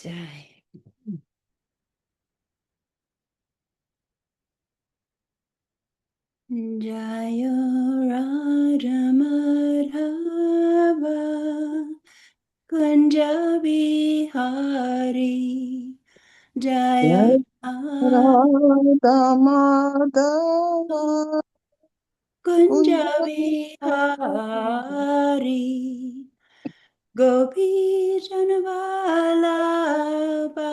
Jai. Jaya Raja Madhava Kunja Bihari Jaya Radha Madhava Kunja Bihari Gopi Janvalabha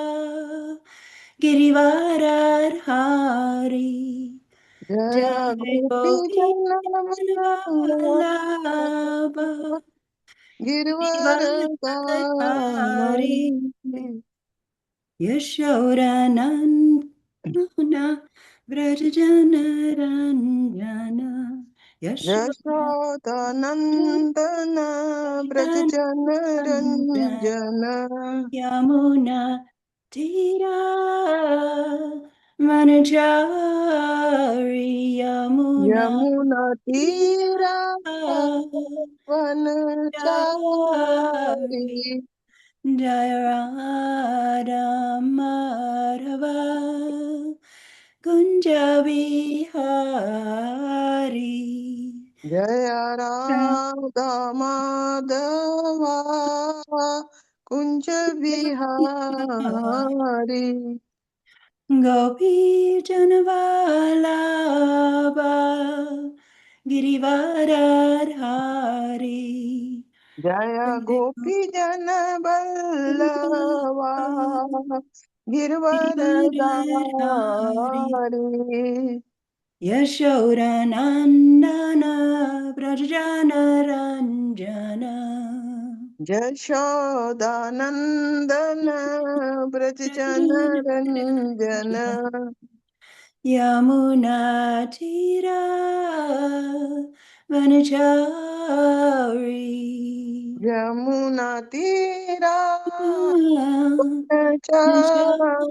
Girivaradhari Jaya Jai Gopi Gopi Janvalabha Girivaradhari Girivaradhari Yashodanandana Vrajajana Ranjana Yashodanandana Brajajana Ranjana Ranjana Yamuna Tira Manachari Yamuna Yamuna Tira Tira Vanachari Jaya Radha Madhava Kunja Bihari Jaya Radha Madhava Kunja Vihari Gopi Janvalabha Girivaradhari Jaya Gopi Jana Ballava Girvaradari Yashodanandana Vrajajana Ranjana Jashodanandana Brajjana Ranjana Yamuna Tira Vanachari Jamuna Tira Vanachari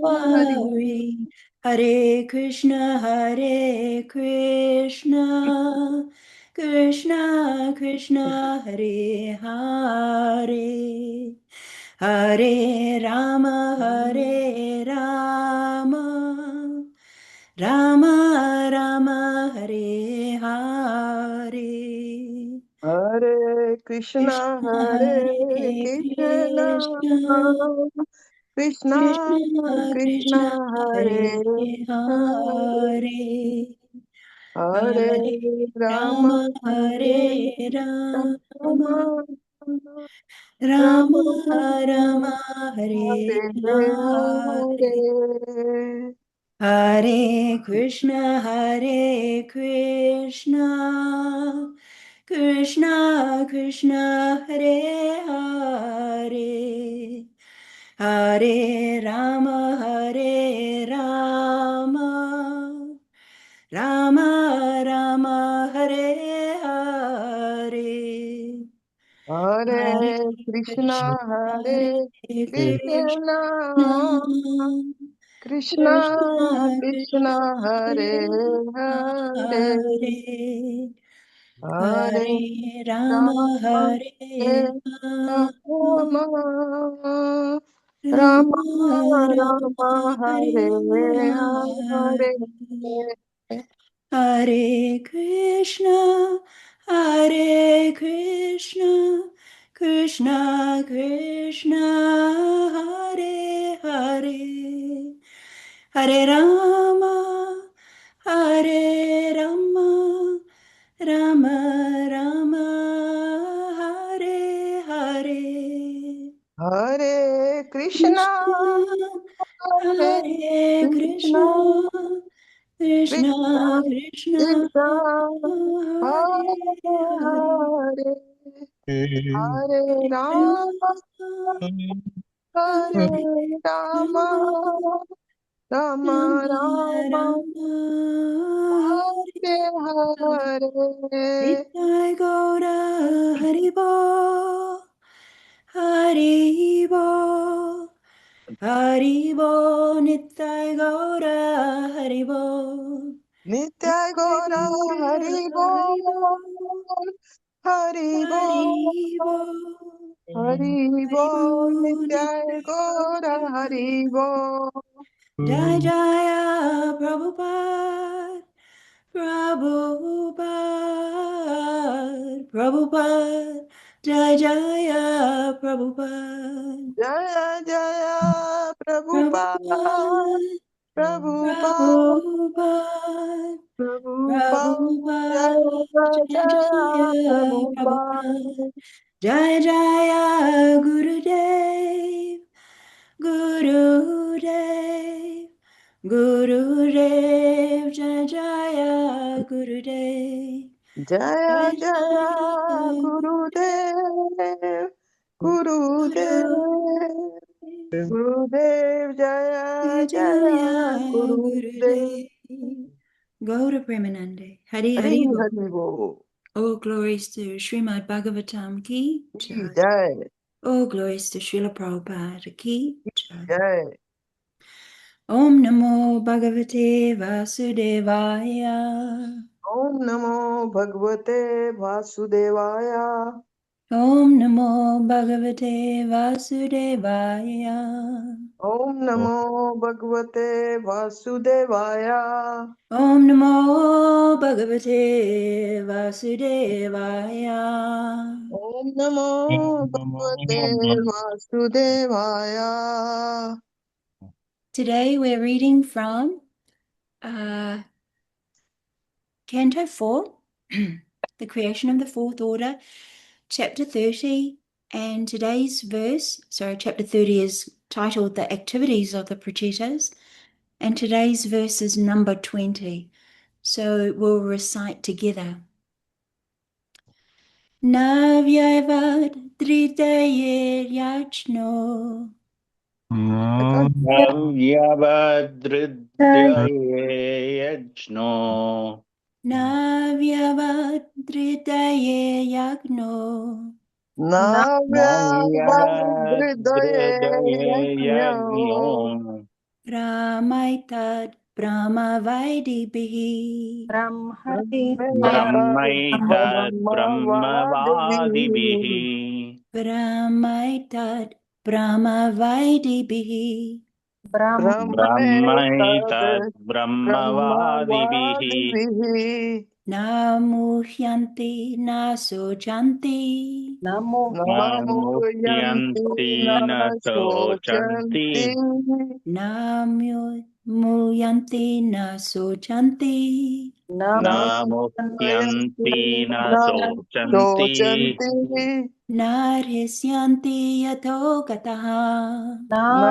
Vanachari Hare Krishna Hare Krishna Krishna Krishna Hare Hare Hare Rama Hare Rama Rama Rama Hare Hare Hare Krishna Krishna Hare Hare Krishna Krishna Krishna Krishna Krishna Krishna Hare Hare Hare Hare Hare Hare Rama Rama Hare Hare Rama Rama Rama Rama Rama Hare Hare Hare Hare Hare Krishna Hare Krishna Krishna Krishna Hare Hare Hare Rama Hare Rama Rama Rama Hare Hare Hare Hare Krishna Krishna Hare Hare Krishna Krishna Krishna Krishna Krishna Krishna Hare Hare Hare Hare Hare Rama Rama Hare Hare Rama Rama Rama Rama Rama Rama Hare Hare Hare Hare Hare Krishna Hare Krishna Krishna Krishna Hare Hare Hare Rama Hare Rama Rama Rama Hare Hare Hare Krishna Krishna Hare Hare Krishna Krishna Krishna Krishna Krishna Krishna Hare Hare Hare Hare Rama Rama Hare Hare Rama Rama Rama Rama Rama Rama Hare Hare Nitai Gaura Haribo Haribo Haribo Nitai Gaura Haribo Nitya Nitai Gora Gaura Hari Haribo Bol Hari Bol Haribo Hari Bol, Nityai Gaura Hari Bol. Jai Jaya Prabhupada, Prabhupada, Prabhupada, Jai Jaya Prabhupada, Jaya Jaya Prabhupada, Prabhupada, Prabhupada, Prabhupada, Prabhupada, Prabhupada, Jaya Jai Jaya Jaya Prabhupada, Prabhupada. Jai Jaya Gurudev, Gurudev, Gurudev, Jai Jaya Gurudev, Jaya Jai Jaya Jaya Gurudev, Gurudev, Gurudev, Gurudev, Jaya Jai Jaya Jaya Gurudev. Gurudev. Gaura Premanande, Hari Hari Hari Bol. Hari Bol. All glories to Śrīmad-Bhāgavatam ki jai. Jai, All glories to Srila Prabhupada ki jai. Jai. Om Namo Bhagavate Vasudevaya. Om Namo Bhagavate Vasudevaya. Om Namo Bhagavate Vasudevaya. Om Namo Bhagavate Vasudevaya. Om Namo Bhagavate Vasudevaya. Om Namo Bhagavate Vasudevaya. Today we're reading from Canto 4, The Creation of the Fourth Order, Chapter 30, and today's verse, Chapter 30 is titled The Activities of the Prachitas, and today's verse is number 20. So we'll recite together. Navyavad Dritayir Yachno Navyavadridyaye yajno Navyavad Dritayir Yachno Navyavadridaye Navyavadridaye yajno yajño. Brahmaitat Brahmavaidibihi Brahmaitat Brahmavadivihi. brahmavadibihi Brahmaitat Brahmavaidibihi Brahmaitat Brahmaitat brahmavadibihi Brahmavadivihi. Namuhyanti Nasochanti Namo yanti Namuhyanti na nasochanti Namuhyanti Nasochanti Namuhyanti Namayanti na nasochanti sochanti. Narhisyanti Yato Gataha Na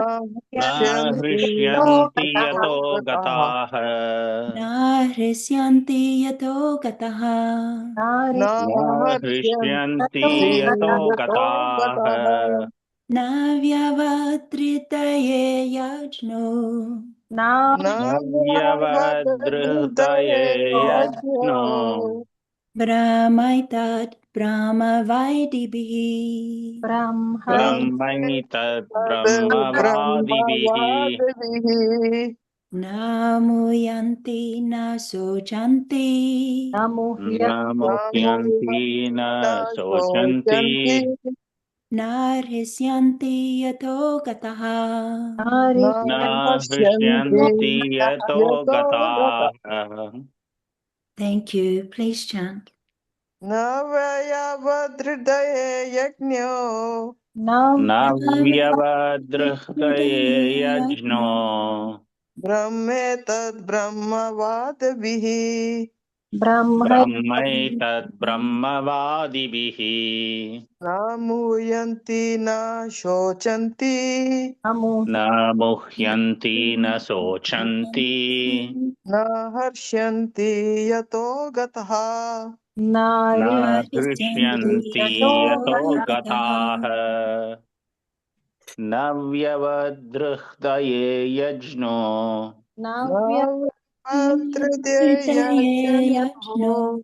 Na hrisyanti hrisyanti yato yato gataha. gataha Narhisyanti Yato Gataha Na Na hrisyanti harsyanti yato yato gataha. gataha Navyavatritaye Yajno Na Na vyavadridaye vyavadrihtaye yajna. yajno Brahmaitat Brahmavaidibihi Brahmaitat brahmavadibihi Brahmavadivihi. Namuyanti Nasochanti Namuhyanti Namuyantina nasochanti sochanti. Narhisyanti Yato Gataha Na Nahashyanti hrisyanti yato yato gata. gataha Thank you. Please chant. Navayavadridaye yajño. Navyavadrihtaye yajno Brahmetad brahmavadavihi. Brahmaitat brahmavadibihi Namuyanti na shochanti. Namuhyanti nasochanti Naharsyanti yato gataha. Na Narhisyanti hrisyanti Yato yato Gataha gataha Navyavadrihtaye yajno Navadridaye Britaye yajño. Yajno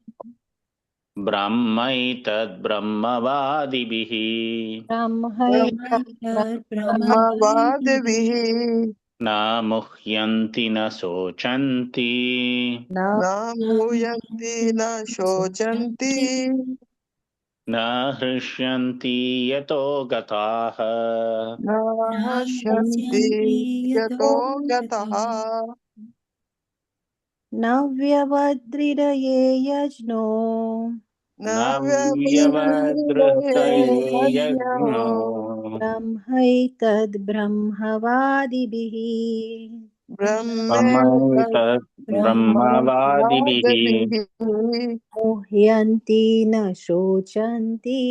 Brahmaitat brahmavadibihi Brahmaitat Brahmavaidibihi Brahmavadavihi. Namuhyanti nasochanti Namuyanti na shochanti. न हृष्यन्ति यतो गताः न हस्यन्ति यतो गतः न व्यवद्रिदये यज्ञो न न व्यवहृदये व्यवदृष्टये यज्ञो यज्ञो ब्रह्मैतद्ब्रह्मवादिभिः ब्रह्मैतत् ब्रह्मवादिभिः ब्रह्मवादिभिः मुह्यन्ति न शोचन्ति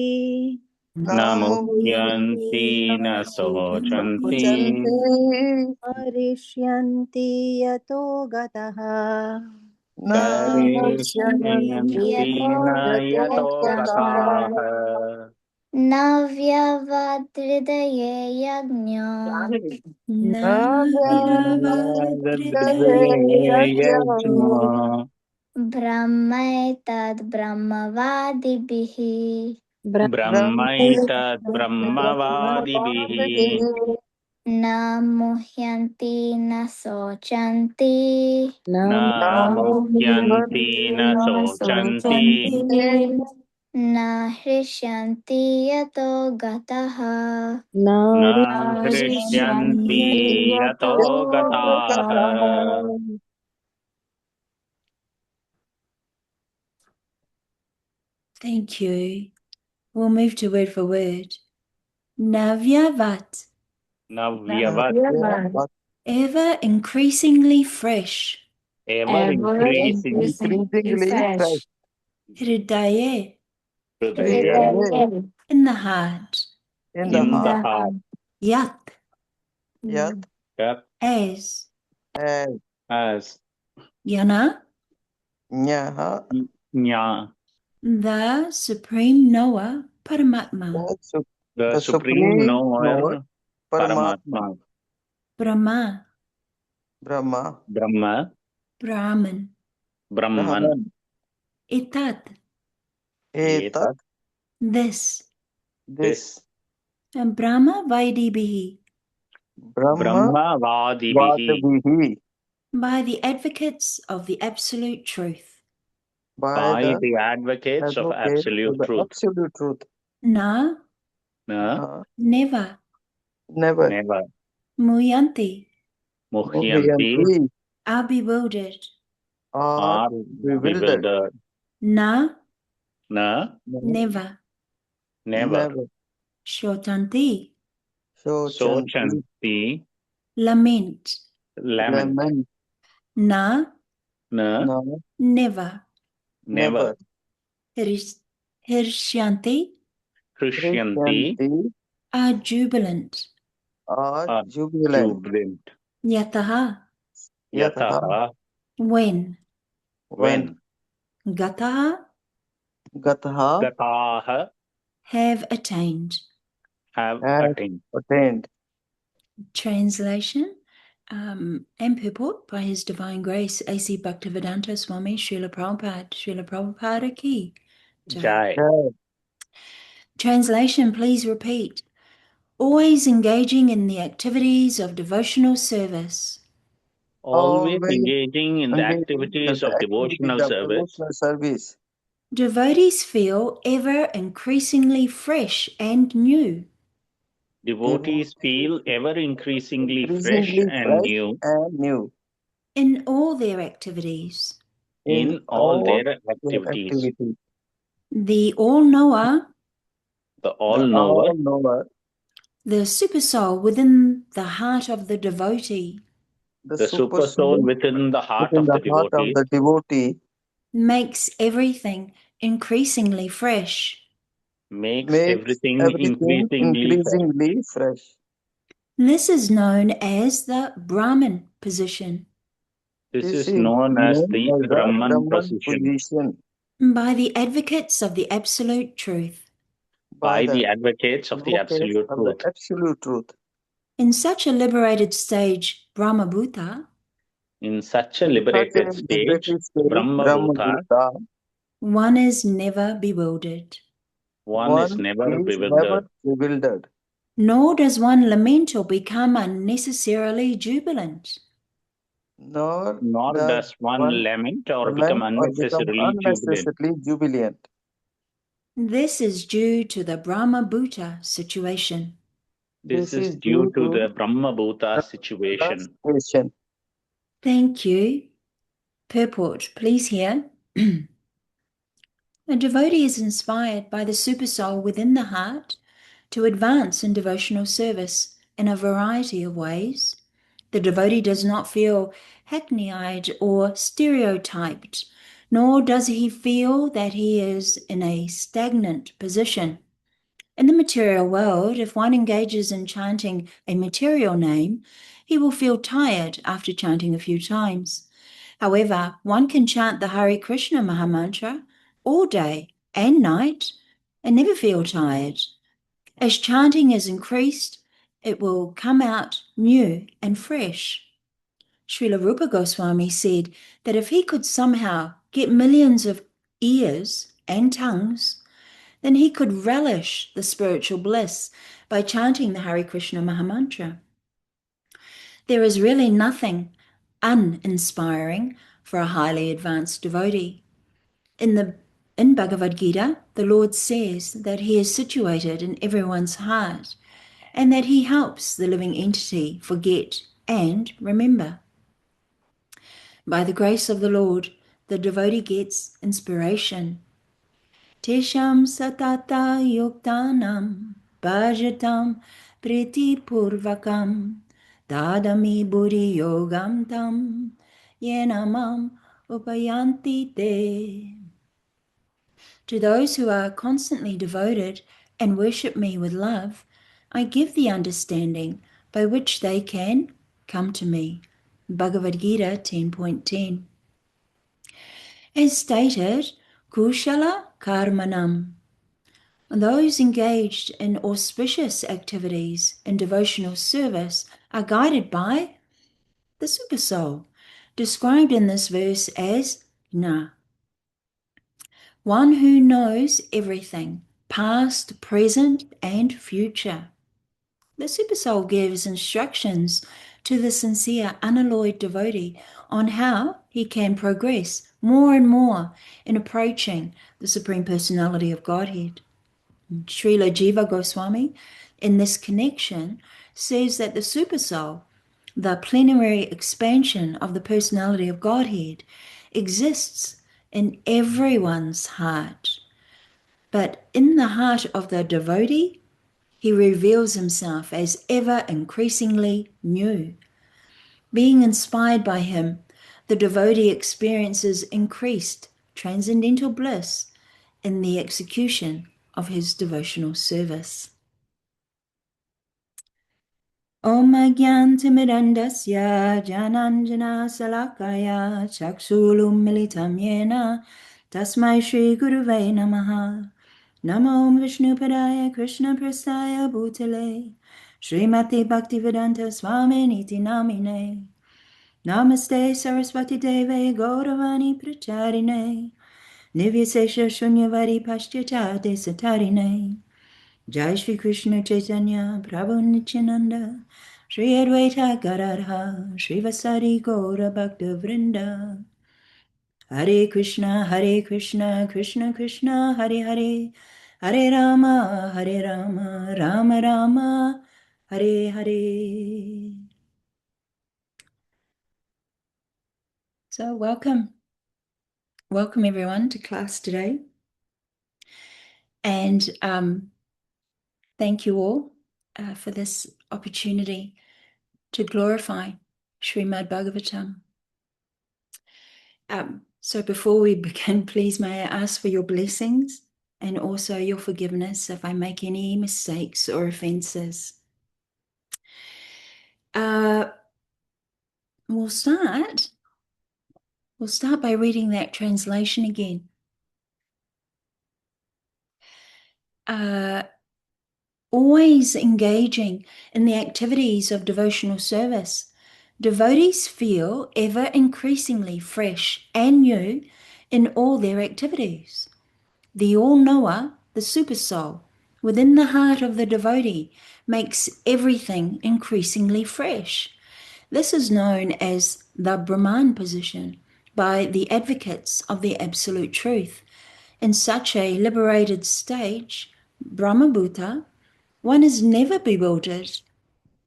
न मुह्यन्ति न शोचन्ति हरिष्यन्ति यतो गतः न करिष्यन्ति न यतो गताः न व्यवदृदये यज्ञो न यज्ञो ब्रह्मैतद्ब्रह्मवादिभिः ब्रह्मैतत् ब्रह्मवादिभिः न मुह्यन्ति न शोचन्ति न मुह्यन्ति न शोचन्ति न हृष्यन्ति यतो गतः न हृष्यन्ति यतो गताः Thank you. We'll move to word for word. Navyavat, Navyavat, ever increasingly fresh. ever increasing increasingly fresh. Hridaye, Hridaya, in the heart. In the in the heart. heart. Yat, Yat Yat as. as Yana, Nyaha Nya, the supreme knower, Paramatma. the supreme knower, Paramatma. Paramatma, Brahma, Brahma. Brahma, Brahman. Brahman, Etat, Etat. this. This. And Brahma Vaidibihi, Brahma Brahma Vadibihi, Vadavihi. by the advocates of the absolute truth. by the advocates of absolute truth. Absolute truth. Na, Na, never. Never. never. Muyanti, Muhyanti are bewildered. are bewildered. Na, Na, never. never. Shotanti, Sochanti, lament. lament. Na, Na, never. never. Hirshanti, Krishyanti are jubilant. are jubilant. Yataha, Yataha, when. when. Gataha, Gataha, have attained. have attained. Translation and purport by His Divine Grace A.C. Bhaktivedanta Swami Srila Prabhupada. Srila Prabhupada ki jai. Jai. Translation, please repeat. Always engaging in the activities of devotional service. Always engaging in the activities of devotional service. Devotees feel ever increasingly fresh and new. Devotees feel ever increasingly fresh and new In all their activities. in all their activities. The all-knower, The all-knower, the super soul within the heart of the devotee, the super soul within the heart of the devotee, makes everything increasingly fresh. makes everything increasingly fresh. This is known as the Brahman position. This is known as the Brahman position. By the advocates of the absolute truth. By the advocates of the absolute truth. In such a liberated stage, Brahmabhuta, In such a liberated stage, Brahmabhuta, one is never bewildered. One is never bewildered. Nor does one lament or become unnecessarily jubilant. Nor does one lament or become unnecessarily jubilant. This is due to the Brahma-Bhuta situation. This is due to the Brahma-Bhuta situation. Thank you. Purport, please hear. A devotee is inspired by the supersoul within the heart to advance in devotional service in a variety of ways. The devotee does not feel hackneyed or stereotyped, nor does he feel that he is in a stagnant position. In the material world, if one engages in chanting a material name, he will feel tired after chanting a few times. However, one can chant the Hare Krishna Mahamantra all day and night and never feel tired. As chanting is increased, it will come out new and fresh. Srila Rupa Goswami said that if he could somehow get millions of ears and tongues, then he could relish the spiritual bliss by chanting the Hare Krishna Mahamantra. There is really nothing uninspiring for a highly advanced devotee. In Bhagavad Gita, the Lord says that he is situated in everyone's heart and that he helps the living entity forget and remember. By the grace of the Lord, the devotee gets inspiration. Tesham satata yuktanam bhajatam priti purvakam dadami buddhi yogam tam yenamam upayanti te. To those who are constantly devoted and worship me with love, I give the understanding by which they can come to me. Bhagavad Gita 10.10. As stated, Kushala Karmanam. Those engaged in auspicious activities in devotional service are guided by the Supersoul, described in this verse as Na. One who knows everything, past, present, and future. The Supersoul gives instructions to the sincere, unalloyed devotee on how he can progress more and more in approaching the Supreme Personality of Godhead. Srila Jiva Goswami, in this connection, says that the Supersoul, the plenary expansion of the Personality of Godhead, exists in everyone's heart. But in the heart of the devotee, he reveals himself as ever increasingly new. Being inspired by him, the devotee experiences increased transcendental bliss in the execution of his devotional service. Om Agyantimirandasya Jananjana Salakaya Chaksulum Militam Yena Tasmai Shri Guruve Namaha. Namo Vishnu Padaya Krishna Prasaya Bhutale Srimati Bhaktivedanta Swami Niti Namine. Namaste Saraswati Deve Gauravani Pracharine Nivyasesha Shunyavadi Paschyachate Satarine. Jai Shri Krishna Chaitanya Prabhu Nityananda Shri Advaita Gadadha Shri Vasari Gaura Bhakta Vrinda. Hare Krishna, Krishna Krishna, Hare Hare, Hare Rama, Rama Rama, Hare Hare. So welcome everyone to class today. And thank you all for this opportunity to glorify Śrīmad-Bhāgavatam. So before we begin, please may I ask for your blessings and also your forgiveness if I make any mistakes or offenses. We'll start by reading that translation again. Always engaging in the activities of devotional service, devotees feel ever increasingly fresh and new in all their activities. The all-knower, the Supersoul, within the heart of the devotee makes everything increasingly fresh. This is known as the Brahman position by the advocates of the Absolute Truth. In such a liberated stage, Brahmabhuta, one is never bewildered,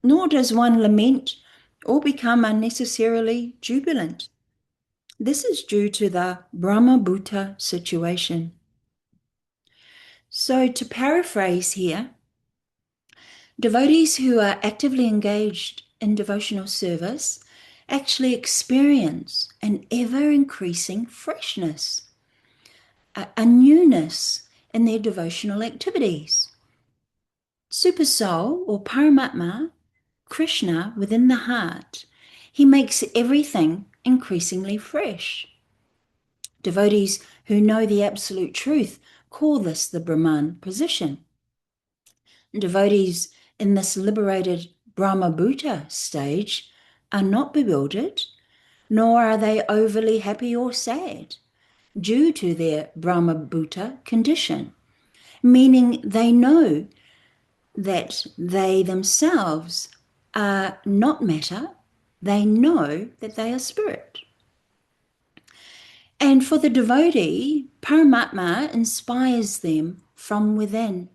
nor does one lament or become unnecessarily jubilant. This is due to the Brahmabhuta situation. So to paraphrase here, devotees who are actively engaged in devotional service actually experience an ever-increasing freshness, a newness in their devotional activities. Supersoul or Paramatma, Krishna within the heart, he makes everything increasingly fresh. Devotees who know the absolute truth call this the Brahman position. Devotees in this liberated Brahmabhuta stage are not bewildered, nor are they overly happy or sad due to their Brahmabhuta condition, meaning they know that they themselves are not matter, they know that they are spirit. And for the devotee, Paramatma inspires them from within.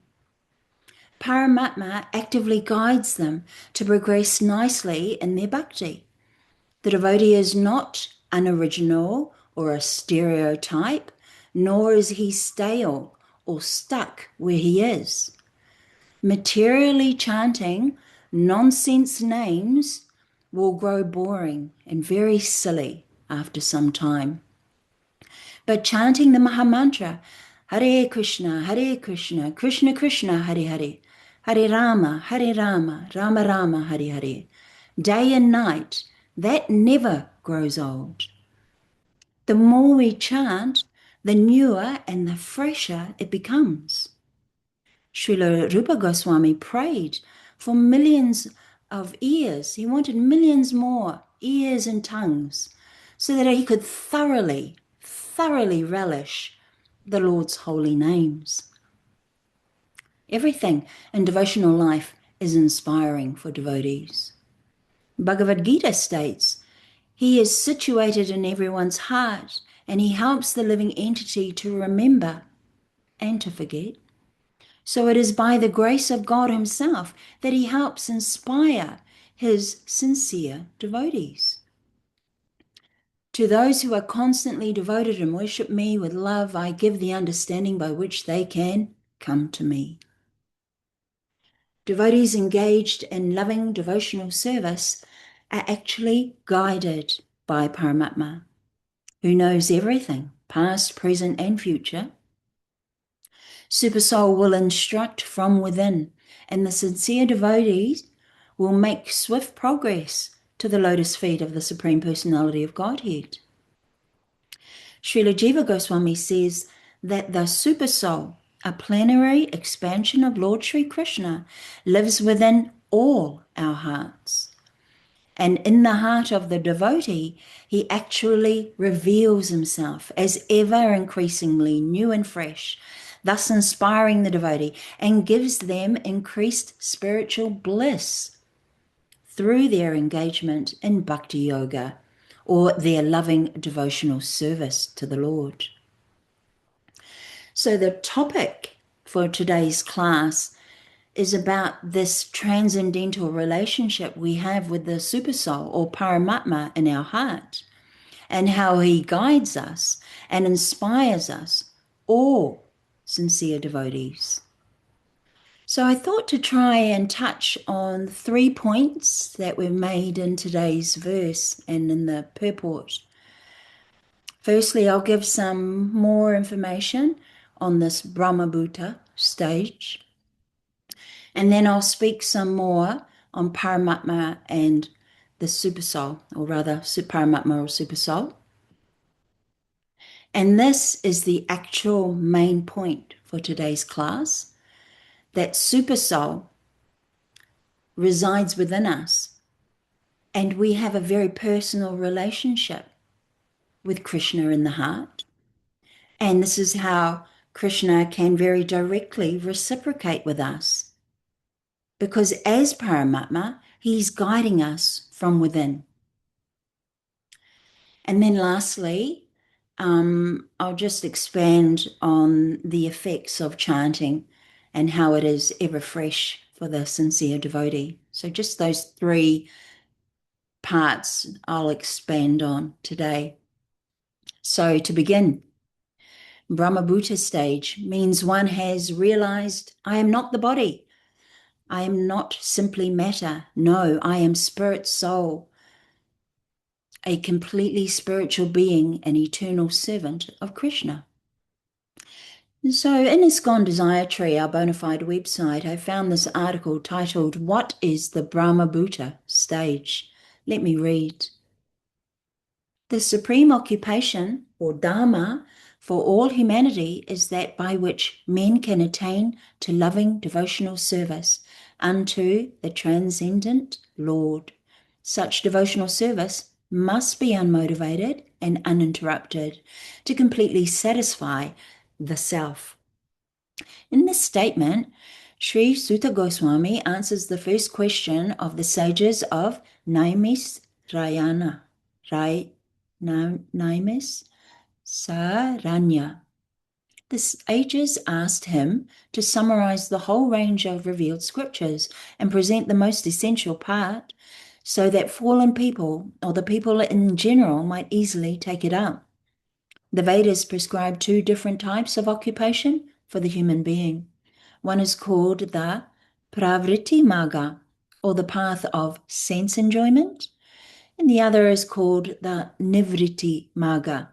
Paramatma actively guides them to progress nicely in their bhakti. The devotee is not unoriginal or a stereotype, nor is he stale or stuck where he is. Materially chanting nonsense names will grow boring and very silly after some time. But chanting the Mahamantra, Hare Krishna, Krishna Krishna, Hare Hare, Hare Rama, Rama Rama, Hare Hare, day and night, that never grows old. The more we chant, the newer and the fresher it becomes. Srila Rupa Goswami prayed for millions of ears. He wanted millions more ears and tongues so that he could thoroughly relish the Lord's holy names. Everything in devotional life is inspiring for devotees. Bhagavad Gita states, he is situated in everyone's heart and he helps the living entity to remember and to forget. So it is by the grace of God himself that he helps inspire his sincere devotees. To those who are constantly devoted and worship me with love, I give the understanding by which they can come to me. Devotees engaged in loving devotional service are actually guided by Paramatma, who knows everything, past, present, and future. Supersoul will instruct from within, and the sincere devotees will make swift progress to the lotus feet of the Supreme Personality of Godhead. Srila Jiva Goswami says that the Supersoul, a plenary expansion of Lord Sri Krishna, lives within all our hearts. And in the heart of the devotee, he actually reveals himself as ever increasingly new and fresh, thus inspiring the devotee and gives them increased spiritual bliss through their engagement in bhakti yoga or their loving devotional service to the Lord. So the topic for today's class is about this transcendental relationship we have with the Supersoul or Paramatma in our heart and how he guides us and inspires us, all sincere devotees. So I thought to try and touch on 3 points that were made in today's verse and in the purport. Firstly, I'll give some more information on this Brahmabhuta stage. And then I'll speak some more on Paramatma and the Supersoul, or rather Paramatma or Supersoul. And this is the actual main point for today's class, that Supersoul resides within us and we have a very personal relationship with Krishna in the heart. And this is how Krishna can very directly reciprocate with us, because as Paramatma, he's guiding us from within. And then lastly, I'll just expand on the effects of chanting and how it is ever fresh for the sincere devotee. So just those 3 parts I'll expand on today. So to begin, Brahmabhuta stage means one has realized, I am not the body. I am not simply matter. No, I am spirit soul, a completely spiritual being, an eternal servant of Krishna. So in ISKCON Desire Tree, our bona fide website, I found this article titled, What is the Brahmabhuta Stage? Let me read. The supreme occupation, or dharma, for all humanity is that by which men can attain to loving devotional service unto the transcendent Lord. Such devotional service must be unmotivated and uninterrupted to completely satisfy the self. In this statement, Sri Sutta Goswami answers the first question of the sages of Naimisrayana, Naimisranya. The sages asked him to summarize the whole range of revealed scriptures and present the most essential part so that fallen people, or the people in general, might easily take it up. The Vedas prescribe 2 different types of occupation for the human being. One is called the pravritti marga, or the path of sense enjoyment, and the other is called the nivritti marga,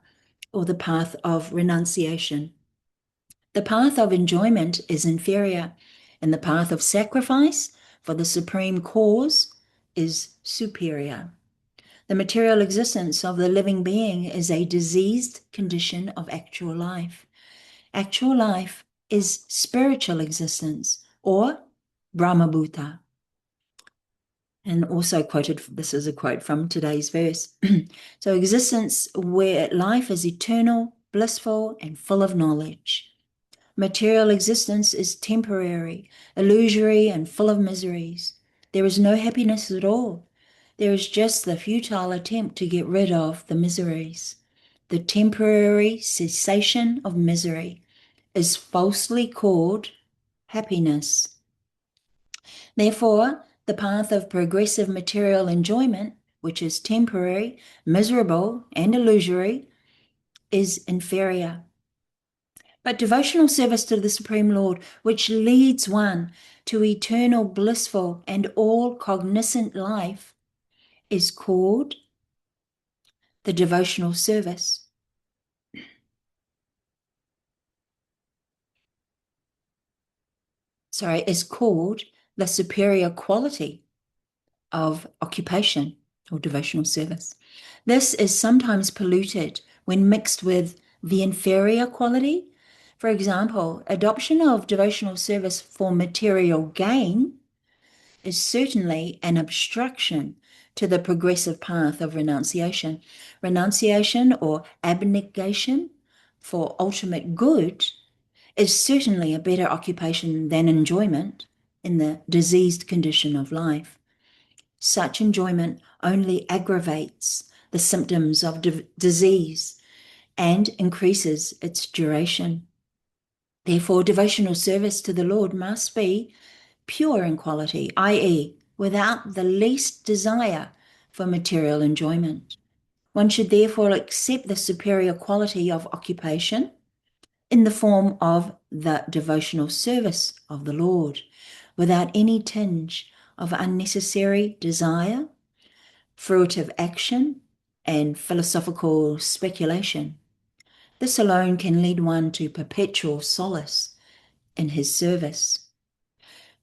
or the path of renunciation. The path of enjoyment is inferior, and the path of sacrifice for the supreme cause is superior. The material existence of the living being is a diseased condition of actual life. Actual life is spiritual existence, or Brahmabhuta. And also quoted, this is a quote from today's verse. So existence where life is eternal, blissful, and full of knowledge. Material existence is temporary, illusory, and full of miseries. There is no happiness at all. There is just the futile attempt to get rid of the miseries. The temporary cessation of misery is falsely called happiness. Therefore, the path of progressive material enjoyment, which is temporary, miserable, and illusory, is inferior. But devotional service to the Supreme Lord, which leads one to eternal, blissful, and all-cognizant life, is called the devotional service. Is called the superior quality of occupation or devotional service. This is sometimes polluted when mixed with the inferior quality. For example, adoption of devotional service for material gain is certainly an obstruction to the progressive path of renunciation. Renunciation or abnegation for ultimate good is certainly a better occupation than enjoyment in the diseased condition of life. Such enjoyment only aggravates the symptoms of disease and increases its duration. Therefore, devotional service to the Lord must be pure in quality, i.e., without the least desire for material enjoyment. One should therefore accept the superior quality of occupation in the form of the devotional service of the Lord, without any tinge of unnecessary desire, fruitive action, and philosophical speculation. This alone can lead one to perpetual solace in his service.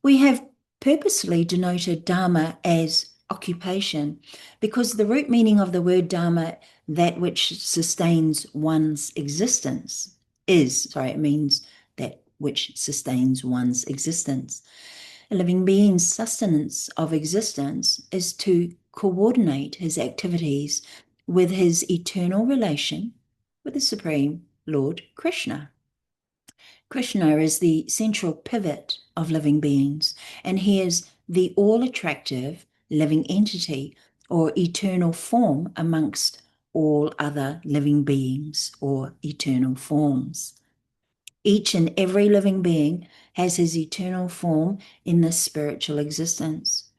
We have purposely denoted dharma as occupation because the root meaning of the word dharma, that which sustains one's existence, it means that which sustains one's existence. A living being's sustenance of existence is to coordinate his activities with his eternal relation with the Supreme Lord Krishna. Krishna is the central pivot of living beings, and he is the all-attractive living entity or eternal form amongst all other living beings or eternal forms. Each and every living being has his eternal form in this spiritual existence,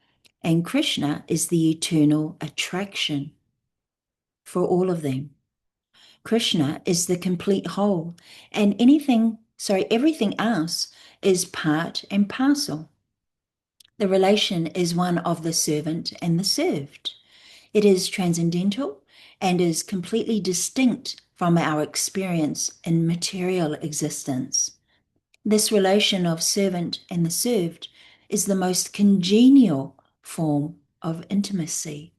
and Krishna is the eternal attraction for all of them. Krishna is the complete whole, and everything else is part and parcel. The relation is one of the servant and the served. It is transcendental and is completely distinct from our experience in material existence. This relation of servant and the served is the most congenial form of intimacy.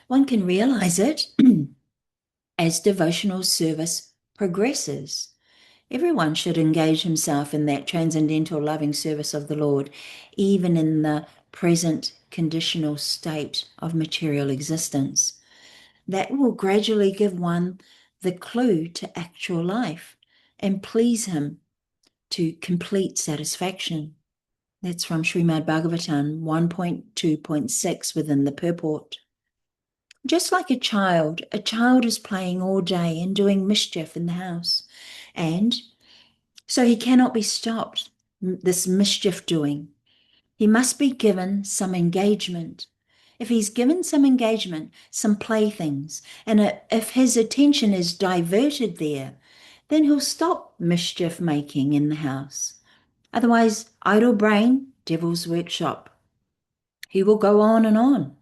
One can realize it as devotional service progresses. Everyone should engage himself in that transcendental loving service of the Lord, even in the present conditional state of material existence. That will gradually give one the clue to actual life and please him to complete satisfaction. That's from Śrīmad-Bhāgavatam 1.2.6 within the purport. Just like a child is playing all day and doing mischief in the house, and so he cannot be stopped, this mischief doing. He must be given some engagement. If he's given some engagement, some playthings, and if his attention is diverted there, then he'll stop mischief making in the house. Otherwise, idle brain, devil's workshop. He will go on and on.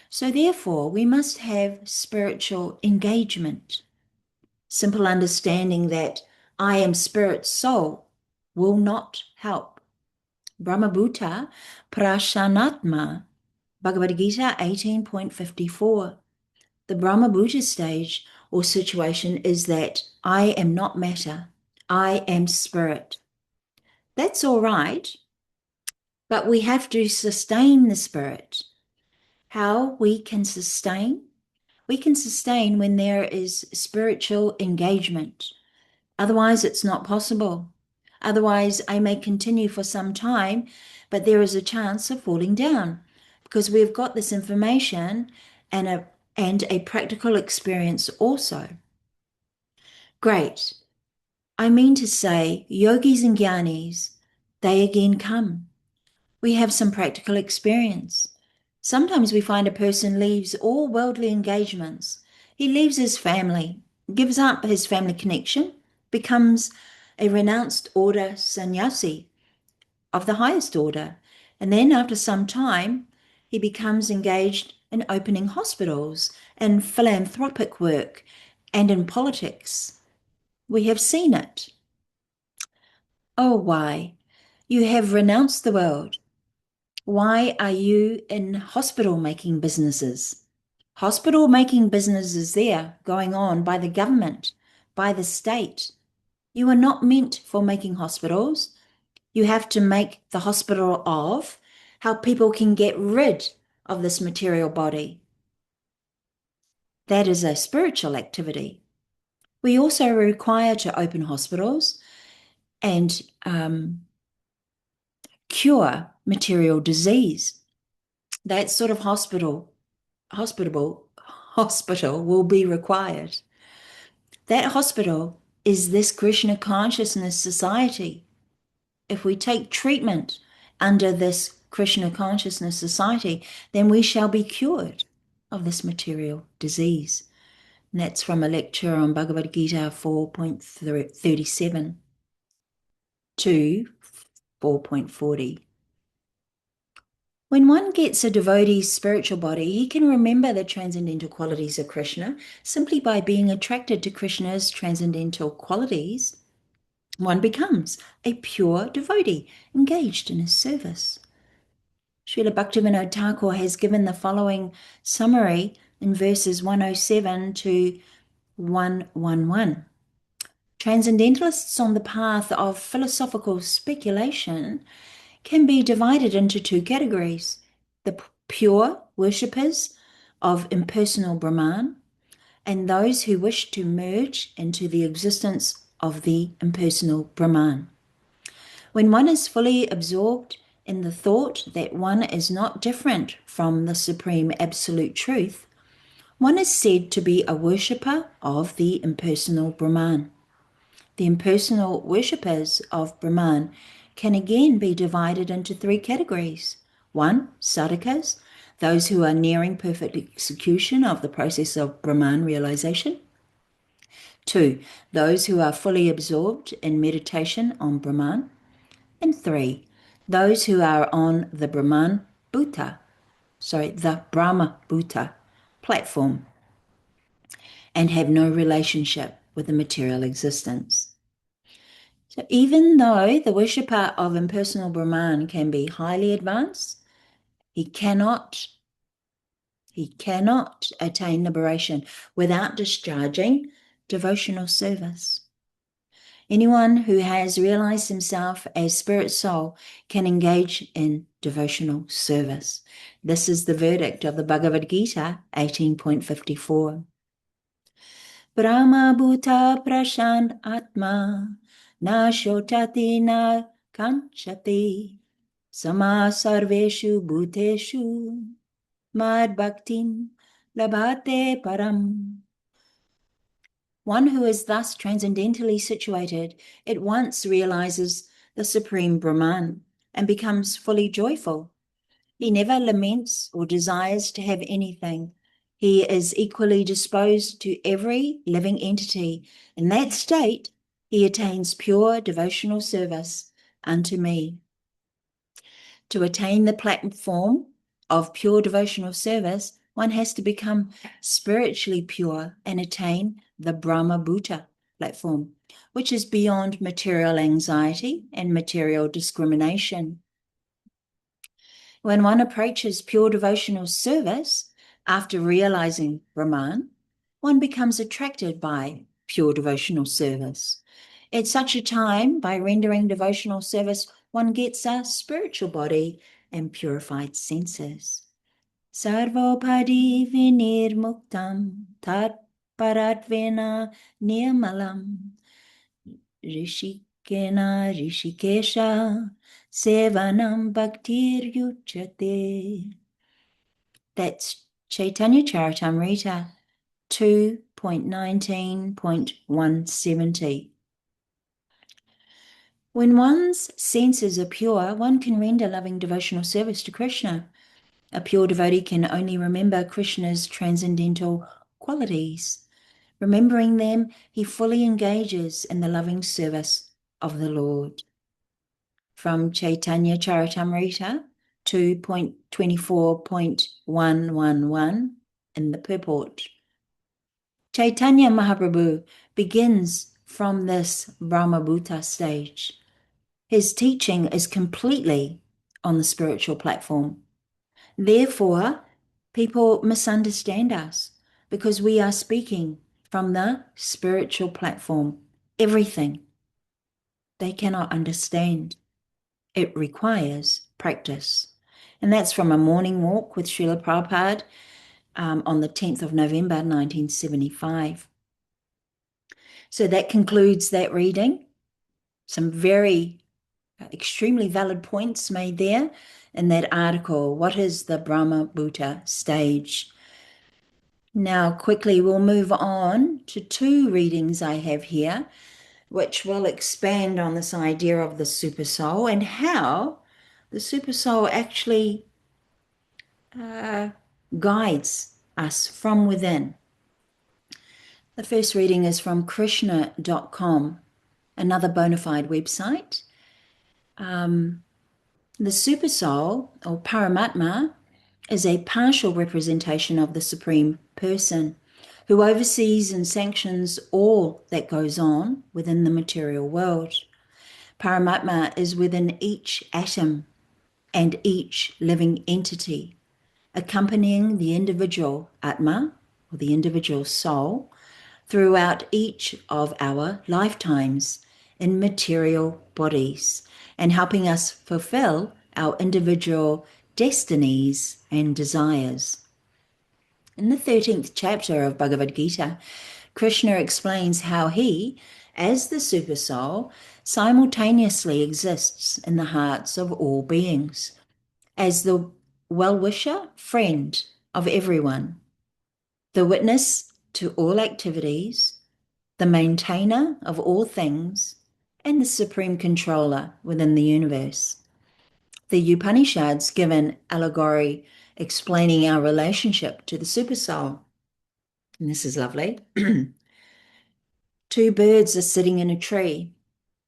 So therefore, we must have spiritual engagement. Simple understanding that I am spirit soul will not help. Brahmabhuta Prashanatma, Bhagavad Gita 18.54. The Brahmabhuta stage or situation is that I am not matter, I am spirit. That's all right, but we have to sustain the spirit. How we can sustain? We can sustain when there is spiritual engagement. Otherwise, it's not possible. Otherwise, I may continue for some time, but there is a chance of falling down because we've got this information and a practical experience also. Great. I mean to say, yogis and jnanis, they again come. We have some practical experience. Sometimes we find a person leaves all worldly engagements. He leaves his family, gives up his family connection, becomes a renounced order sannyasi of the highest order. And then after some time, he becomes engaged in opening hospitals and philanthropic work and in politics. We have seen it. Oh, why? You have renounced the world. Why are you in hospital making businesses? Hospital making businesses there going on by the government, by the state. You are not meant for making hospitals. You have to make the hospital of how people can get rid of this material body. That is a spiritual activity. We also require to open hospitals and cure material disease. That sort of hospital will be required. That hospital is this Krishna consciousness society. If we take treatment under this Krishna consciousness society, then we shall be cured of this material disease. And that's from a lecture on Bhagavad Gita 4.37 to 4.40. When one gets a devotee's spiritual body, he can remember the transcendental qualities of Krishna simply by being attracted to Krishna's transcendental qualities. One becomes a pure devotee engaged in his service. Srila Bhaktivinoda Thakur has given the following summary in verses 107 to 111. Transcendentalists on the path of philosophical speculation can be divided into two categories: the pure worshippers of impersonal Brahman and those who wish to merge into the existence of the impersonal Brahman. When one is fully absorbed in the thought that one is not different from the Supreme Absolute Truth, One is said to be a worshipper of the impersonal Brahman. The impersonal worshippers of Brahman can again be divided into three categories. 1. Sadhakas, those who are nearing perfect execution of the process of Brahman realization. 2. Those who are fully absorbed in meditation on Brahman. And 3. Those who are on the Brahma Bhuta platform and have no relationship with the material existence. So even though the worshipper of impersonal Brahman can be highly advanced, he cannot attain liberation without discharging devotional service. Anyone who has realized himself as spirit soul can engage in devotional service. This is the verdict of the Bhagavad Gita 18.54. Brahma Bhuta Prashant Atma Na Shotati Na Kanchati Sama Sarveshu Bhuteshu Mad Bhaktim Labhate Param. One who is thus transcendentally situated at once realizes the Supreme Brahman and becomes fully joyful. He never laments or desires to have anything. He is equally disposed to every living entity. In that state, he attains pure devotional service unto me. To attain the platform of pure devotional service, one has to become spiritually pure and attain the Brahma Bhuta platform, which is beyond material anxiety and material discrimination. When one approaches pure devotional service after realizing Brahman, one becomes attracted by pure devotional service. At such a time, by rendering devotional service, one gets a spiritual body and purified senses. Sarvopadi vinirmuktam tat paratvena nirmalam rishikena rishikesha sevanam bhaktir yuchyate. That's Chaitanya Charitamrita 2.19.170. When one's senses are pure, one can render loving devotional service to Krishna. A pure devotee can only remember Krishna's transcendental qualities. Remembering them, he fully engages in the loving service of the Lord. From Chaitanya Charitamrita 2.24.111 in the purport. Chaitanya Mahaprabhu begins from this Brahma Bhuta stage. His teaching is completely on the spiritual platform. Therefore, people misunderstand us because we are speaking from the spiritual platform. Everything they cannot understand. It requires practice. And that's from a morning walk with Srila Prabhupada on the 10th of November, 1975. So that concludes that reading. Some very extremely valid points made there in that article. What is the Brahma Bhuta stage? Now, quickly, we'll move on to two readings I have here, which will expand on this idea of the super soul and how the super soul actually guides us from within. The first reading is from Krishna.com, another bona fide website. The super soul, or Paramatma, is a partial representation of the Supreme Person who oversees and sanctions all that goes on within the material world. Paramatma is within each atom and each living entity, accompanying the individual Atma, or the individual soul, throughout each of our lifetimes in material bodies and helping us fulfill our individual destinies and desires. In the 13th chapter of Bhagavad Gita, Krishna explains how he, as the super soul, simultaneously exists in the hearts of all beings, as the well-wisher, friend of everyone. the witness to all activities, the maintainer of all things, and the supreme controller within the universe. The Upanishads give an allegory explaining our relationship to the supersoul. And this is lovely. Two birds are sitting in a tree.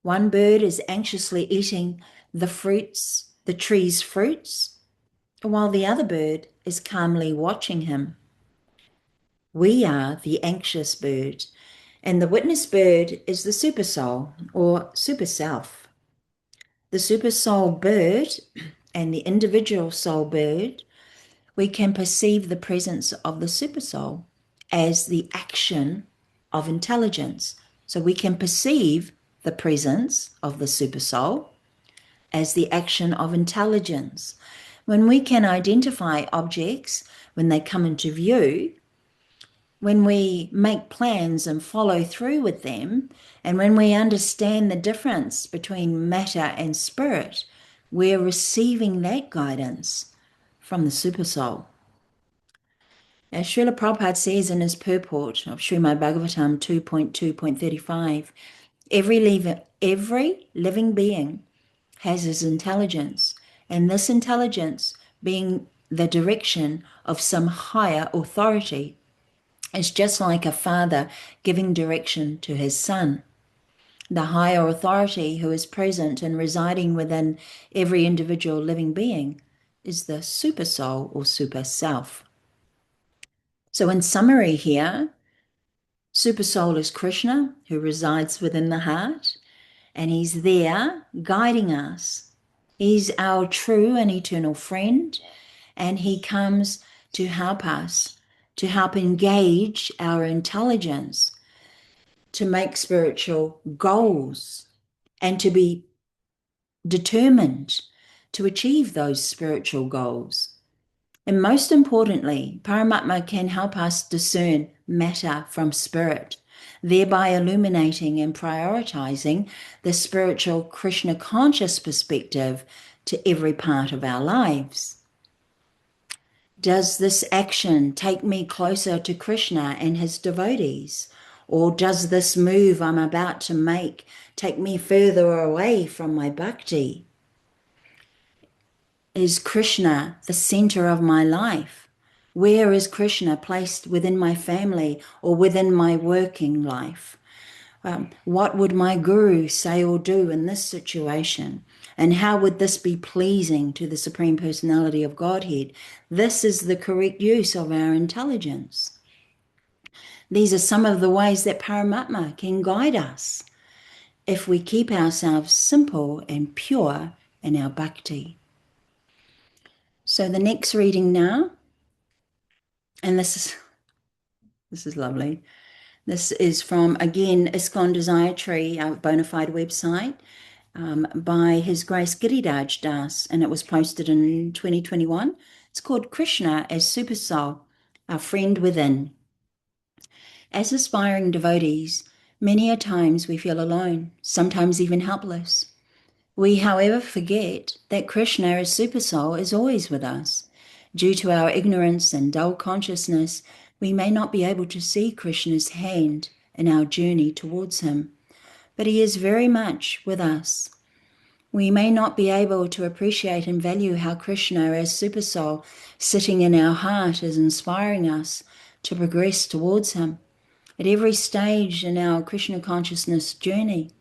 One bird is anxiously eating the tree's fruits, while the other bird is calmly watching him. We are the anxious bird, and the witness bird is the supersoul or super self. The supersoul bird and the individual soul bird, we can perceive the presence of the supersoul as the action of intelligence. So we can perceive the presence of the supersoul as the action of intelligence. When we can identify objects when they come into view, when we make plans and follow through with them, and when we understand the difference between matter and spirit, we're receiving that guidance from the supersoul. As Srila Prabhupada says in his purport of Śrīmad-Bhāgavatam 2.2.35, every living being has his intelligence, and this intelligence, being the direction of some higher authority, is just like a father giving direction to his son. The higher authority who is present and residing within every individual living being is the supersoul or super self. So in summary here, supersoul is Krishna, who resides within the heart, and he's there guiding us. He's our true and eternal friend, and he comes to help us, to help engage our intelligence, to make spiritual goals, and to be determined to achieve those spiritual goals. And most importantly, Paramatma can help us discern matter from spirit, thereby illuminating and prioritizing the spiritual Krishna conscious perspective to every part of our lives. Does this action take me closer to Krishna and his devotees? Or does this move I'm about to make take me further away from my bhakti? Is Krishna the center of my life? Where is Krishna placed within my family or within my working life? What would my guru say or do in this situation? And how would this be pleasing to the Supreme Personality of Godhead? This is the correct use of our intelligence. These are some of the ways that Paramatma can guide us if we keep ourselves simple and pure in our bhakti. So the next reading now, and this is lovely. This is from, again, ISKCON Desire Tree, our bona fide website, by His Grace Giriraj Das, and it was posted in 2021. It's called Krishna as Supersoul, our friend within. As aspiring devotees, many a times we feel alone, sometimes even helpless. We, however, forget that Krishna as Supersoul is always with us. Due to our ignorance and dull consciousness, we may not be able to see Krishna's hand in our journey towards him, but he is very much with us. We may not be able to appreciate and value how Krishna as Supersoul sitting in our heart is inspiring us to progress towards him at every stage in our Krishna consciousness journey.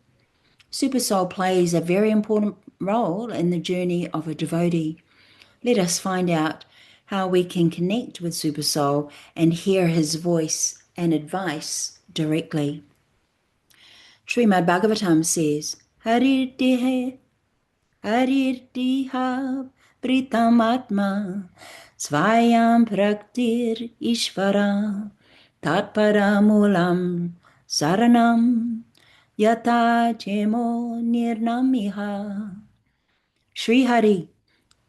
Supersoul plays a very important role in the journey of a devotee. Let us find out how we can connect with Supersoul and hear his voice and advice directly. Śrīmad-Bhāgavatam says, Harirdiha pritamatma svayam praktir ishvara tatparamulam saranam yata chemo nirnamiha. Sri Hari,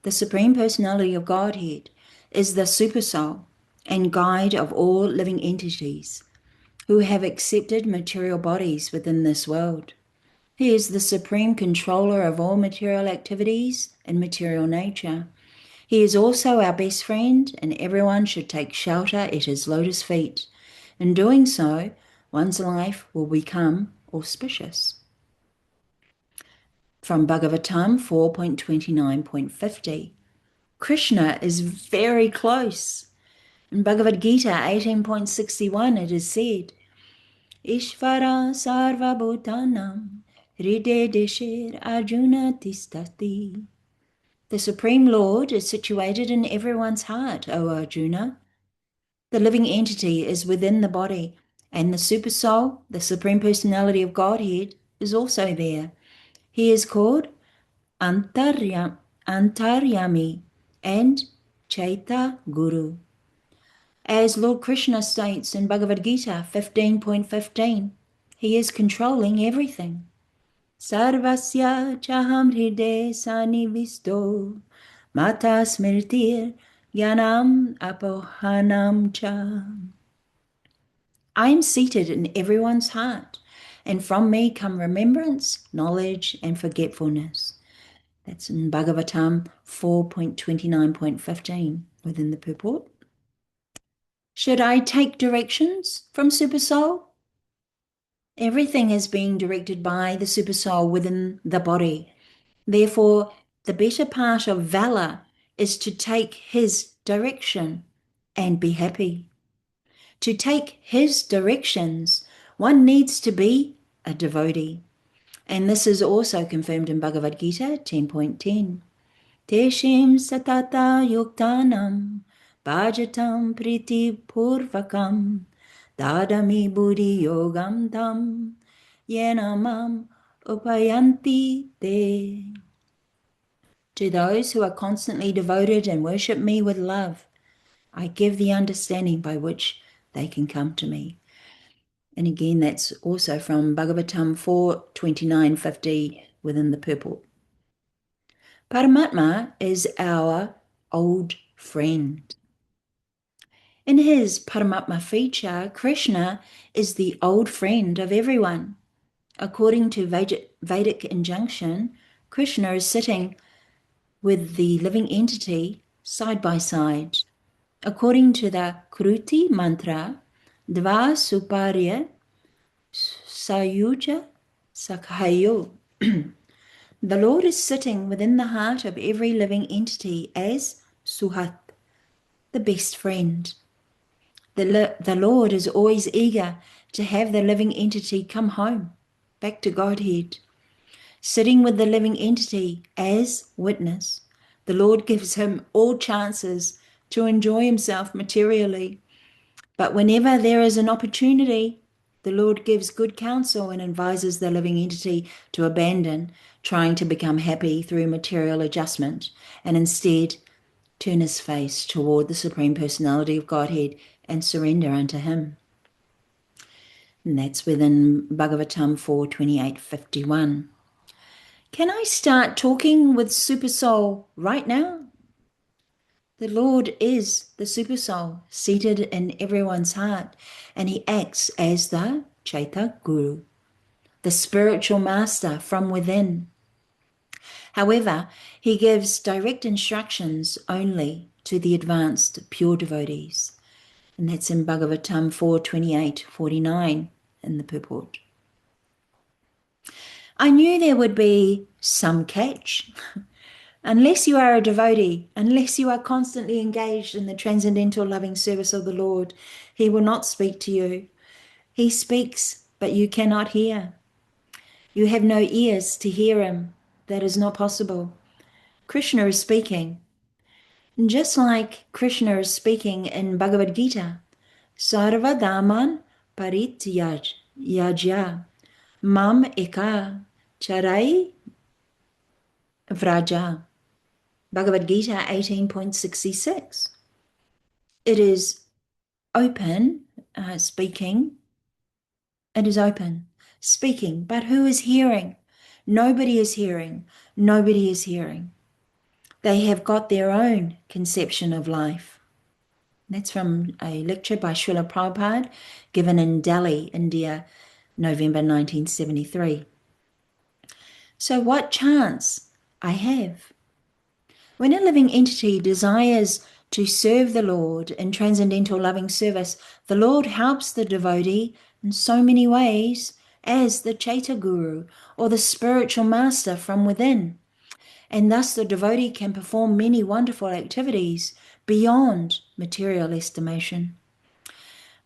the Supreme Personality of Godhead, is the Supersoul and guide of all living entities who have accepted material bodies within this world. He is the supreme controller of all material activities and material nature. He is also our best friend, and everyone should take shelter at his lotus feet. In doing so, one's life will become auspicious. From Bhagavatam 4.29.50. Krishna is very close. In Bhagavad Gita 18.61 it is said, Ishvara sarva bhutanam hriday deshir arjuna tistati. The Supreme Lord is situated in everyone's heart, O Arjuna. The living entity is within the body, and the Supersoul, the Supreme Personality of Godhead, is also there. He is called Antaryami and Chaita Guru. As Lord Krishna states in Bhagavad Gita 15.15, he is controlling everything. Sarvasya chaham hriday sanivisto mata smritir jnanam apohanam cha. I am seated in everyone's heart, and from me come remembrance, knowledge, and forgetfulness. That's in Bhagavatam 4.29.15 within the purport. Should I take directions from Supersoul? Everything is being directed by the Supersoul within the body. Therefore, the better part of valor is to take his direction and be happy. To take his directions, one needs to be a devotee. And this is also confirmed in Bhagavad Gita 10.10. Teshim satata yuktanam bhajatam priti purvakam dadami buddhi yogam tam yenamam upayanti te. To those who are constantly devoted and worship me with love, I give the understanding by which they can come to me. And again, that's also from Bhagavatam 4.29.50 within the purport. Paramatma is our old friend. In his Paramatma feature, Krishna is the old friend of everyone. According to Vedic injunction, Krishna is sitting with the living entity side by side. According to the Kruti mantra, Dva Suparya Sayuja Sakhayo. The Lord is sitting within the heart of every living entity as Suhat, the best friend. The Lord is always eager to have the living entity come home, back to Godhead. Sitting with the living entity as witness, the Lord gives him all chances to enjoy himself materially. But whenever there is an opportunity, the Lord gives good counsel and advises the living entity to abandon trying to become happy through material adjustment and instead turn his face toward the Supreme Personality of Godhead and surrender unto him. And that's within Bhagavatam 4.28.51. Can I start talking with Supersoul right now? The Lord is the Supersoul seated in everyone's heart, and he acts as the Chaita Guru, the spiritual master from within. However, he gives direct instructions only to the advanced pure devotees. And that's in Bhagavatam 4.28.49 in the purport. I knew there would be some catch. Unless you are a devotee, unless you are constantly engaged in the transcendental loving service of the Lord, he will not speak to you. He speaks, but you cannot hear. You have no ears to hear him. That is not possible. Krishna is speaking. And just like Krishna is speaking in Bhagavad Gita, Sarva Dhaman Parityajya Mam Eka Charai Vraja. Bhagavad Gita 18.66. It is open, speaking. It is open, speaking. But who is hearing? Nobody is hearing. Nobody is hearing. They have got their own conception of life. That's from a lecture by Srila Prabhupada given in Delhi, India, November 1973. So what chance I have? When a living entity desires to serve the Lord in transcendental loving service, the Lord helps the devotee in so many ways as the Chaita Guru or the spiritual master from within. And thus the devotee can perform many wonderful activities beyond material estimation.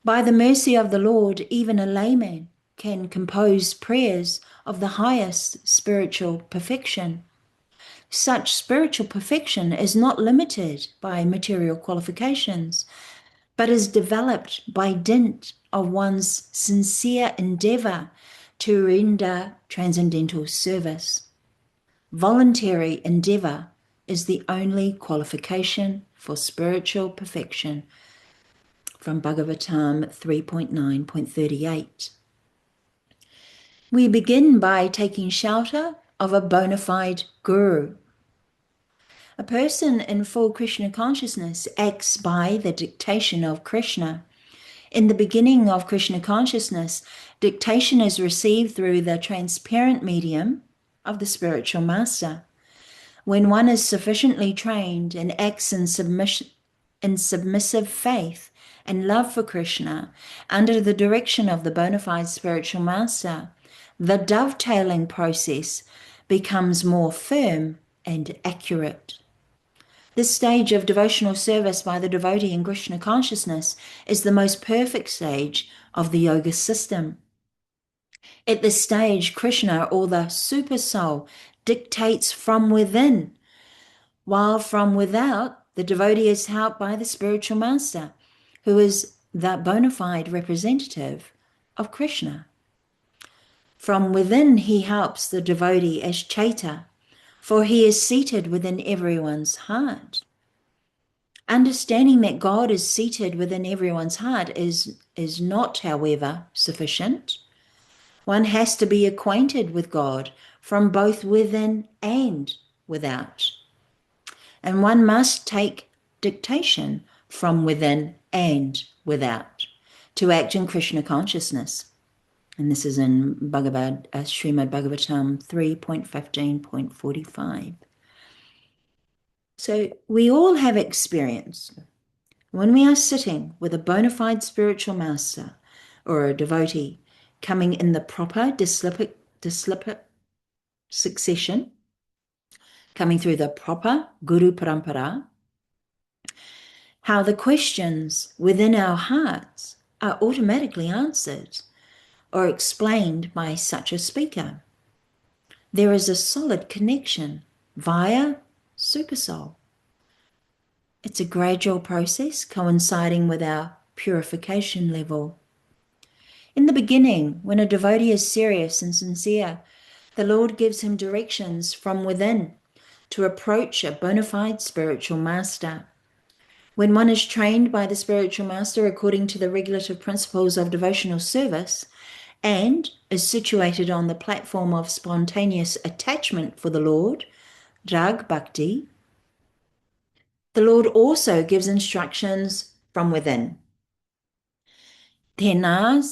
By the mercy of the Lord, even a layman can compose prayers of the highest spiritual perfection. Such spiritual perfection is not limited by material qualifications, but is developed by dint of one's sincere endeavor to render transcendental service. Voluntary endeavor is the only qualification for spiritual perfection. From Bhagavatam 3.9.38. We begin by taking shelter of a bona fide guru. A person in full Krishna consciousness acts by the dictation of Krishna. In the beginning of Krishna consciousness, dictation is received through the transparent medium of the spiritual master. When one is sufficiently trained and acts in submissive faith and love for Krishna under the direction of the bona fide spiritual master, the dovetailing process becomes more firm and accurate. This stage of devotional service by the devotee in Krishna consciousness is the most perfect stage of the yoga system. At this stage, Krishna, or the super soul, dictates from within, while from without, the devotee is helped by the spiritual master, who is the bona fide representative of Krishna. From within, he helps the devotee as Chaita, for he is seated within everyone's heart. Understanding that God is seated within everyone's heart is not, however, sufficient. One has to be acquainted with God from both within and without. And one must take dictation from within and without to act in Krishna consciousness. And this is in Śrīmad-Bhāgavatam 3.15.45. So we all have experience. When we are sitting with a bona fide spiritual master or a devotee coming in the proper disciplic succession, coming through the proper Guru Parampara, how the questions within our hearts are automatically answered or explained by such a speaker. There is a solid connection via Supersoul. It's a gradual process coinciding with our purification level. In the beginning, when a devotee is serious and sincere, the Lord gives him directions from within to approach a bona fide spiritual master. When one is trained by the spiritual master according to the regulative principles of devotional service and is situated on the platform of spontaneous attachment for the Lord, Rag Bhakti, the Lord also gives instructions from within. Tena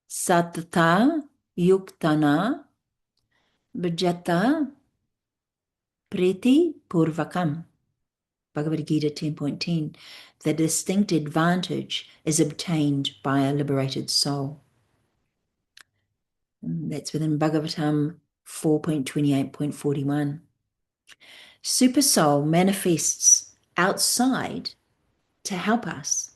satata yuktana bhajata priti purvakam. Bhagavad Gita 10.10. The distinct advantage is obtained by a liberated soul. And that's within Bhagavatam 4.28.41. Super soul manifests outside to help us.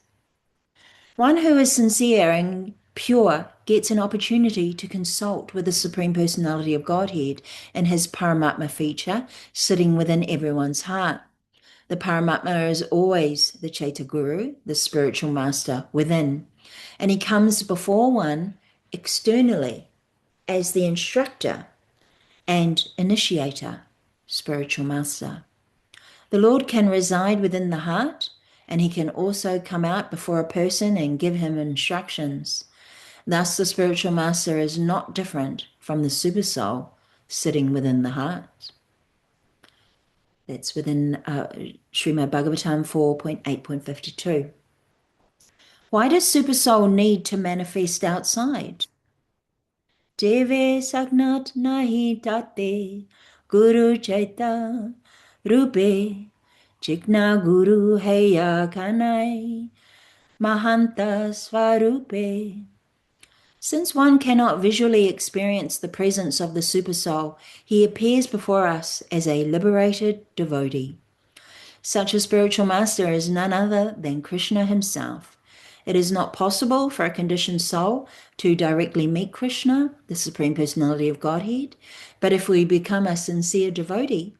One who is sincere and pure gets an opportunity to consult with the Supreme Personality of Godhead in his Paramatma feature sitting within everyone's heart. The Paramatma is always the Chaita Guru, the spiritual master within, and he comes before one externally as the instructor and initiator, spiritual master. The Lord can reside within the heart, and he can also come out before a person and give him instructions. Thus, the spiritual master is not different from the super soul sitting within the heart. That's within Śrīmad-Bhāgavatam 4.8.52. Why does super soul need to manifest outside? Deve sagnat nahi tate guru chaita rupe Jigna Guru Heya Kanai Mahanta Svarupe. Since one cannot visually experience the presence of the Supersoul, he appears before us as a liberated devotee. Such a spiritual master is none other than Krishna himself. It is not possible for a conditioned soul to directly meet Krishna, the Supreme Personality of Godhead, but if we become a sincere devotee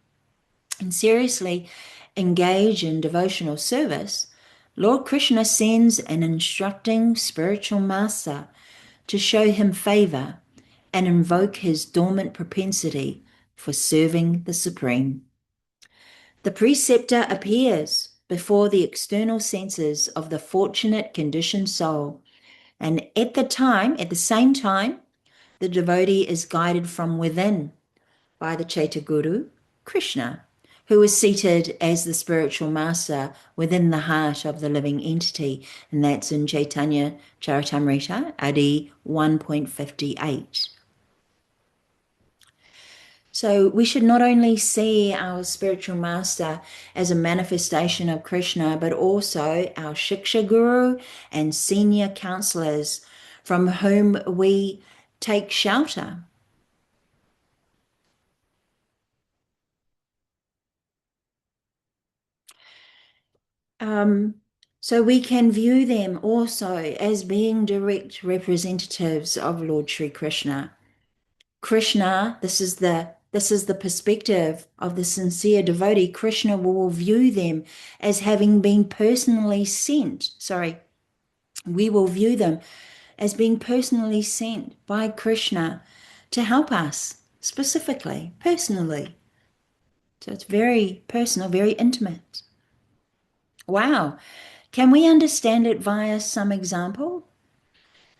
and seriously engage in devotional service, Lord Krishna sends an instructing spiritual master to show him favor and invoke his dormant propensity for serving the Supreme. The preceptor appears before the external senses of the fortunate conditioned soul, and at the same time, the devotee is guided from within by the Chaitya Guru, Krishna, who is seated as the spiritual master within the heart of the living entity, and that's in Chaitanya Charitamrita, Adi 1.58. So we should not only see our spiritual master as a manifestation of Krishna, but also our Shiksha Guru and senior counselors from whom we take shelter. So we can view them also as being direct representatives of Lord Sri Krishna. Krishna, this is the perspective of the sincere devotee. Krishna will view them as having been personally sent. We will view them as being personally sent by Krishna to help us specifically, personally. So it's very personal, very intimate. Wow. Can we understand it via some example?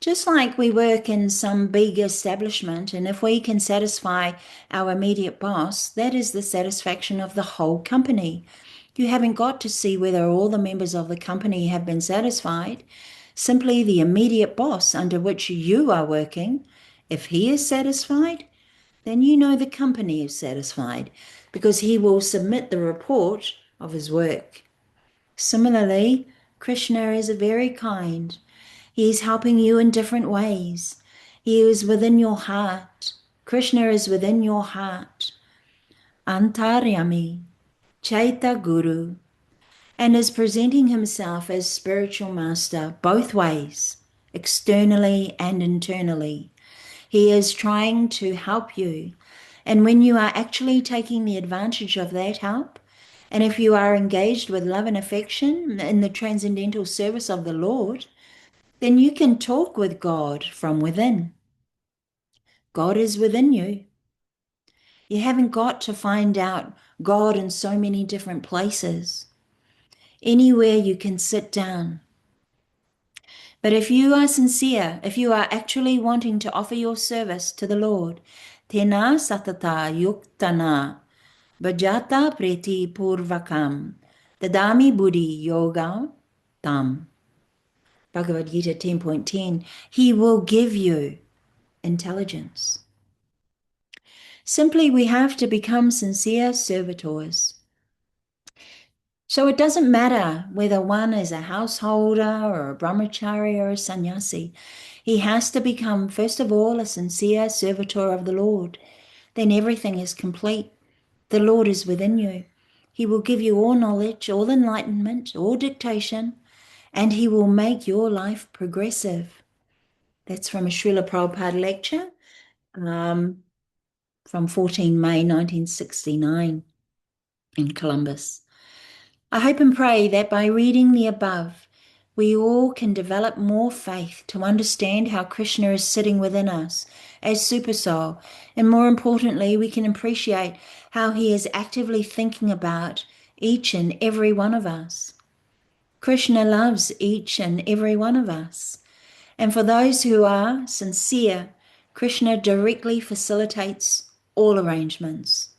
Just like we work in some big establishment, and if we can satisfy our immediate boss, that is the satisfaction of the whole company. You haven't got to see whether all the members of the company have been satisfied. Simply the immediate boss under which you are working, if he is satisfied, then you know the company is satisfied, because he will submit the report of his work. Similarly, Krishna is very kind. He is helping you in different ways. He is within your heart. Krishna is within your heart. Antaryami, Chaitya Guru, and is presenting himself as spiritual master both ways, externally and internally. He is trying to help you. And when you are actually taking the advantage of that help, and if you are engaged with love and affection in the transcendental service of the Lord, then you can talk with God from within. God is within you. You haven't got to find out God in so many different places. Anywhere you can sit down. But if you are sincere, if you are actually wanting to offer your service to the Lord, tena satata yuktana bhajata preti purvakam dadami buddhi yoga tam. Bhagavad Gita 10.10, he will give you intelligence. Simply, we have to become sincere servitors. So it doesn't matter whether one is a householder or a brahmachari or a sannyasi. He has to become, first of all, a sincere servitor of the Lord. Then everything is complete. The Lord is within you. He will give you all knowledge, all enlightenment, all dictation, and he will make your life progressive. That's from a Srila Prabhupada lecture from 14 May 1969 in Columbus. I hope and pray that by reading the above, we all can develop more faith to understand how Krishna is sitting within us as Supersoul, and more importantly, we can appreciate how he is actively thinking about each and every one of us. Krishna loves each and every one of us. And for those who are sincere, Krishna directly facilitates all arrangements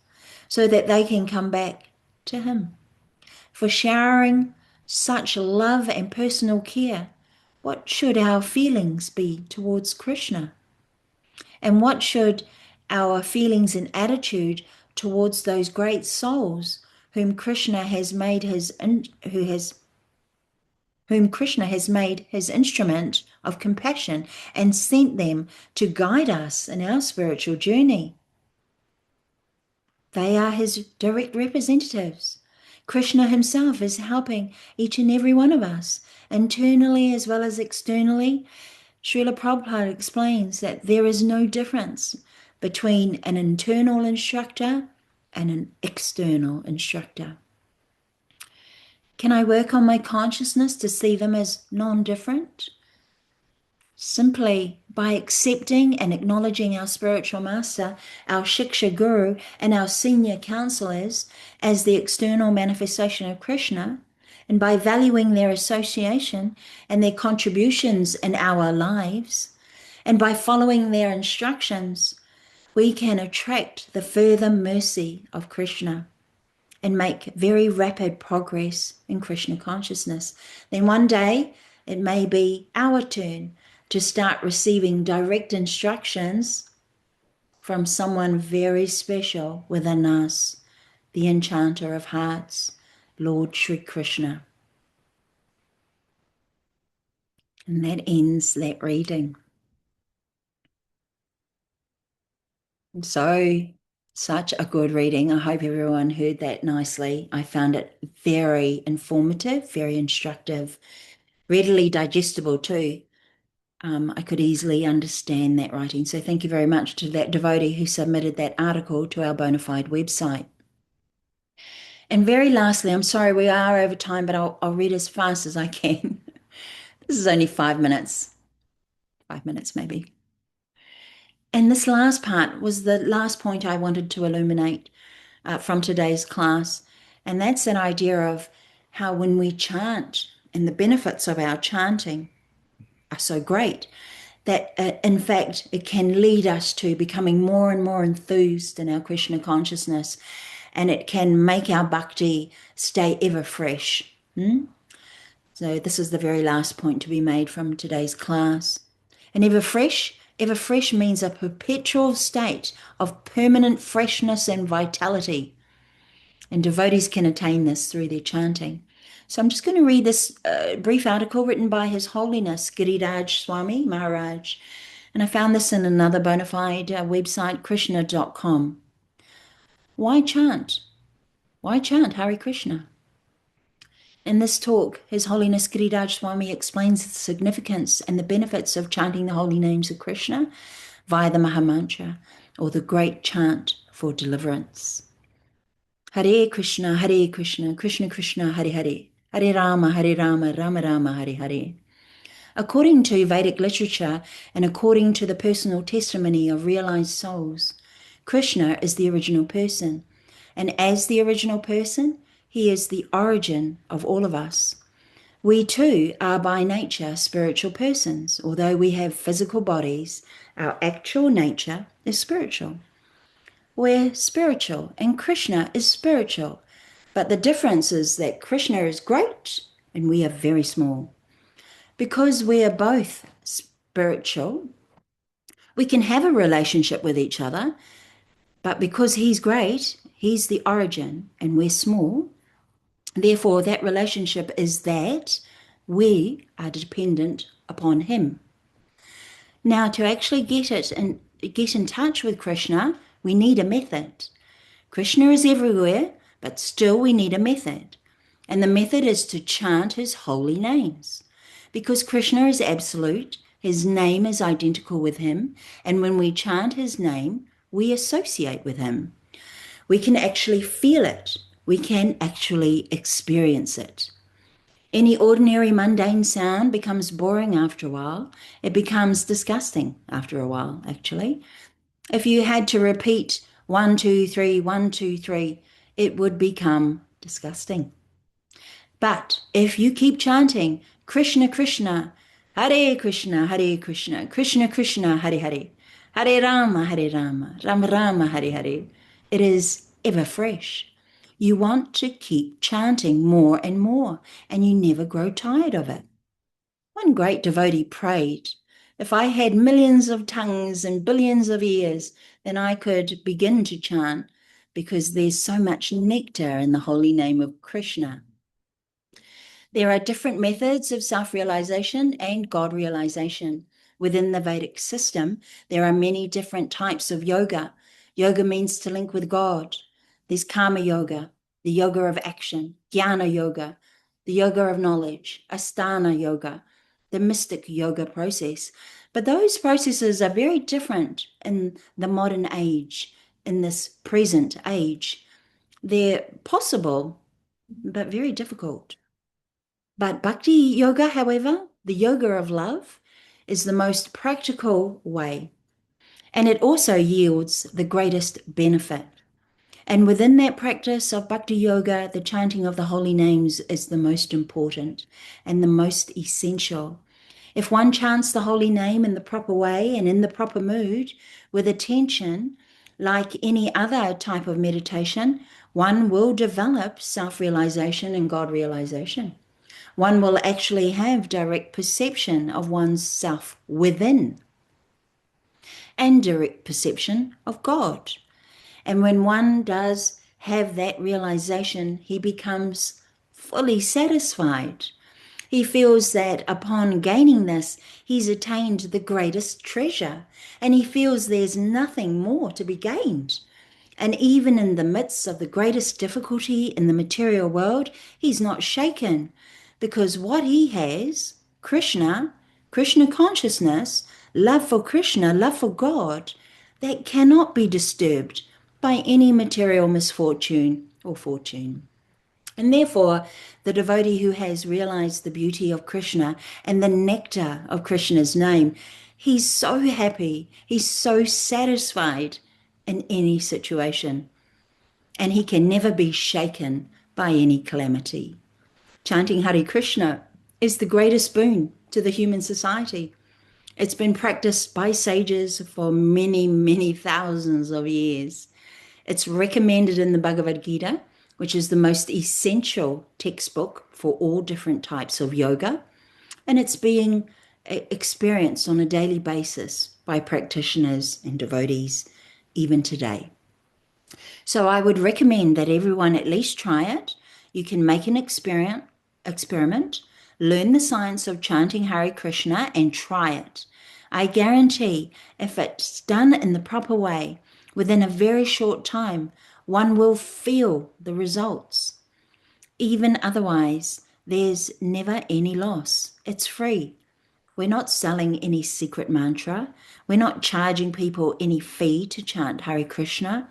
so that they can come back to him. For showering such love and personal care, what should our feelings be towards Krishna? And what should our feelings and attitude towards those great souls whom Krishna has made his instrument of compassion and sent them to guide us in our spiritual journey. They are his direct representatives. Krishna himself is helping each and every one of us, internally as well as externally. Srila Prabhupada explains that there is no difference between an internal instructor and an external instructor. Can I work on my consciousness to see them as non-different? Simply by accepting and acknowledging our spiritual master, our Shiksha Guru, and our senior counselors as the external manifestation of Krishna, and by valuing their association and their contributions in our lives, and by following their instructions, we can attract the further mercy of Krishna and make very rapid progress in Krishna consciousness. Then one day, it may be our turn to start receiving direct instructions from someone very special within us, the enchanter of hearts, Lord Sri Krishna. And that ends that reading. And so, such a good reading. I hope everyone heard that nicely. I found it very informative, very instructive, readily digestible too. I could easily understand that writing. So thank you very much to that devotee who submitted that article to our Bonafide website. And very lastly, I'm sorry we are over time, but I'll read as fast as I can. This is only 5 minutes. 5 minutes maybe. And this last part was the last point I wanted to illuminate from today's class. And that's that idea of how when we chant and the benefits of our chanting are so great, that in fact it can lead us to becoming more and more enthused in our Krishna consciousness, and it can make our bhakti stay ever fresh. So this is the very last point to be made from today's class. And ever fresh means a perpetual state of permanent freshness and vitality. And devotees can attain this through their chanting. So I'm just going to read this brief article written by His Holiness Giriraj Swami Maharaj. And I found this in another bona fide website, krishna.com. Why chant? Why chant Hare Krishna? In this talk, His Holiness Giriraj Swami explains the significance and the benefits of chanting the holy names of Krishna via the Mahamantra, or the great chant for deliverance. Hare Krishna, Krishna Krishna, Hare Hare. Hare Rama, Rama Rama, Hare Hare. According to Vedic literature and according to the personal testimony of realized souls, Krishna is the original person. And as the original person, he is the origin of all of us. We too are by nature spiritual persons. Although we have physical bodies, our actual nature is spiritual. We're spiritual and Krishna is spiritual. But the difference is that Krishna is great and we are very small. Because we are both spiritual, we can have a relationship with each other, but because he's great, he's the origin and we're small, therefore that relationship is that we are dependent upon him. Now, to actually get in touch with Krishna, we need a method. Krishna is everywhere, but still we need a method. And the method is to chant his holy names. Because Krishna is absolute, his name is identical with him, and when we chant his name, we associate with him. We can actually feel it. We can actually experience it. Any ordinary mundane sound becomes boring after a while. It becomes disgusting after a while, actually. If you had to repeat 1, 2, 3, 1, 2, 3, it would become disgusting. But if you keep chanting Krishna Krishna, Hare Krishna, Hare Krishna, Krishna Krishna, Hare Hare, Hare Rama, Rama Rama, Hare Hare, it is ever fresh. You want to keep chanting more and more, and you never grow tired of it. One great devotee prayed, if I had millions of tongues and billions of ears, then I could begin to chant, because there's so much nectar in the holy name of Krishna. There are different methods of self-realization and God realization. Within the Vedic system, there are many different types of yoga. Yoga means to link with God. There's karma yoga, the yoga of action, jnana yoga, the yoga of knowledge, asthana yoga, the mystic yoga process. But those processes are very different in the modern age, in this present age. They're possible, but very difficult. But bhakti yoga, however, the yoga of love, is the most practical way. And it also yields the greatest benefit. And within that practice of bhakti yoga, the chanting of the holy names is the most important and the most essential. If one chants the holy name in the proper way and in the proper mood, with attention, like any other type of meditation, one will develop self-realization and God realization. One will actually have direct perception of one's self within and direct perception of God. And when one does have that realization, he becomes fully satisfied. He feels that upon gaining this, he's attained the greatest treasure, and he feels there's nothing more to be gained. And even in the midst of the greatest difficulty in the material world, he's not shaken, because what he has, Krishna consciousness, love for Krishna, love for God, that cannot be disturbed by any material misfortune or fortune. And therefore, the devotee who has realized the beauty of Krishna and the nectar of Krishna's name, he's so happy, he's so satisfied in any situation, and he can never be shaken by any calamity. Chanting Hare Krishna is the greatest boon to the human society. It's been practiced by sages for many, many thousands of years. It's recommended in the Bhagavad Gita, which is the most essential textbook for all different types of yoga, and it's being experienced on a daily basis by practitioners and devotees even today. So I would recommend that everyone at least try it. You can make an experiment, learn the science of chanting Hare Krishna and try it. I guarantee if it's done in the proper way, within a very short time, one will feel the results. Even otherwise, there's never any loss. It's free. We're not selling any secret mantra. We're not charging people any fee to chant Hare Krishna.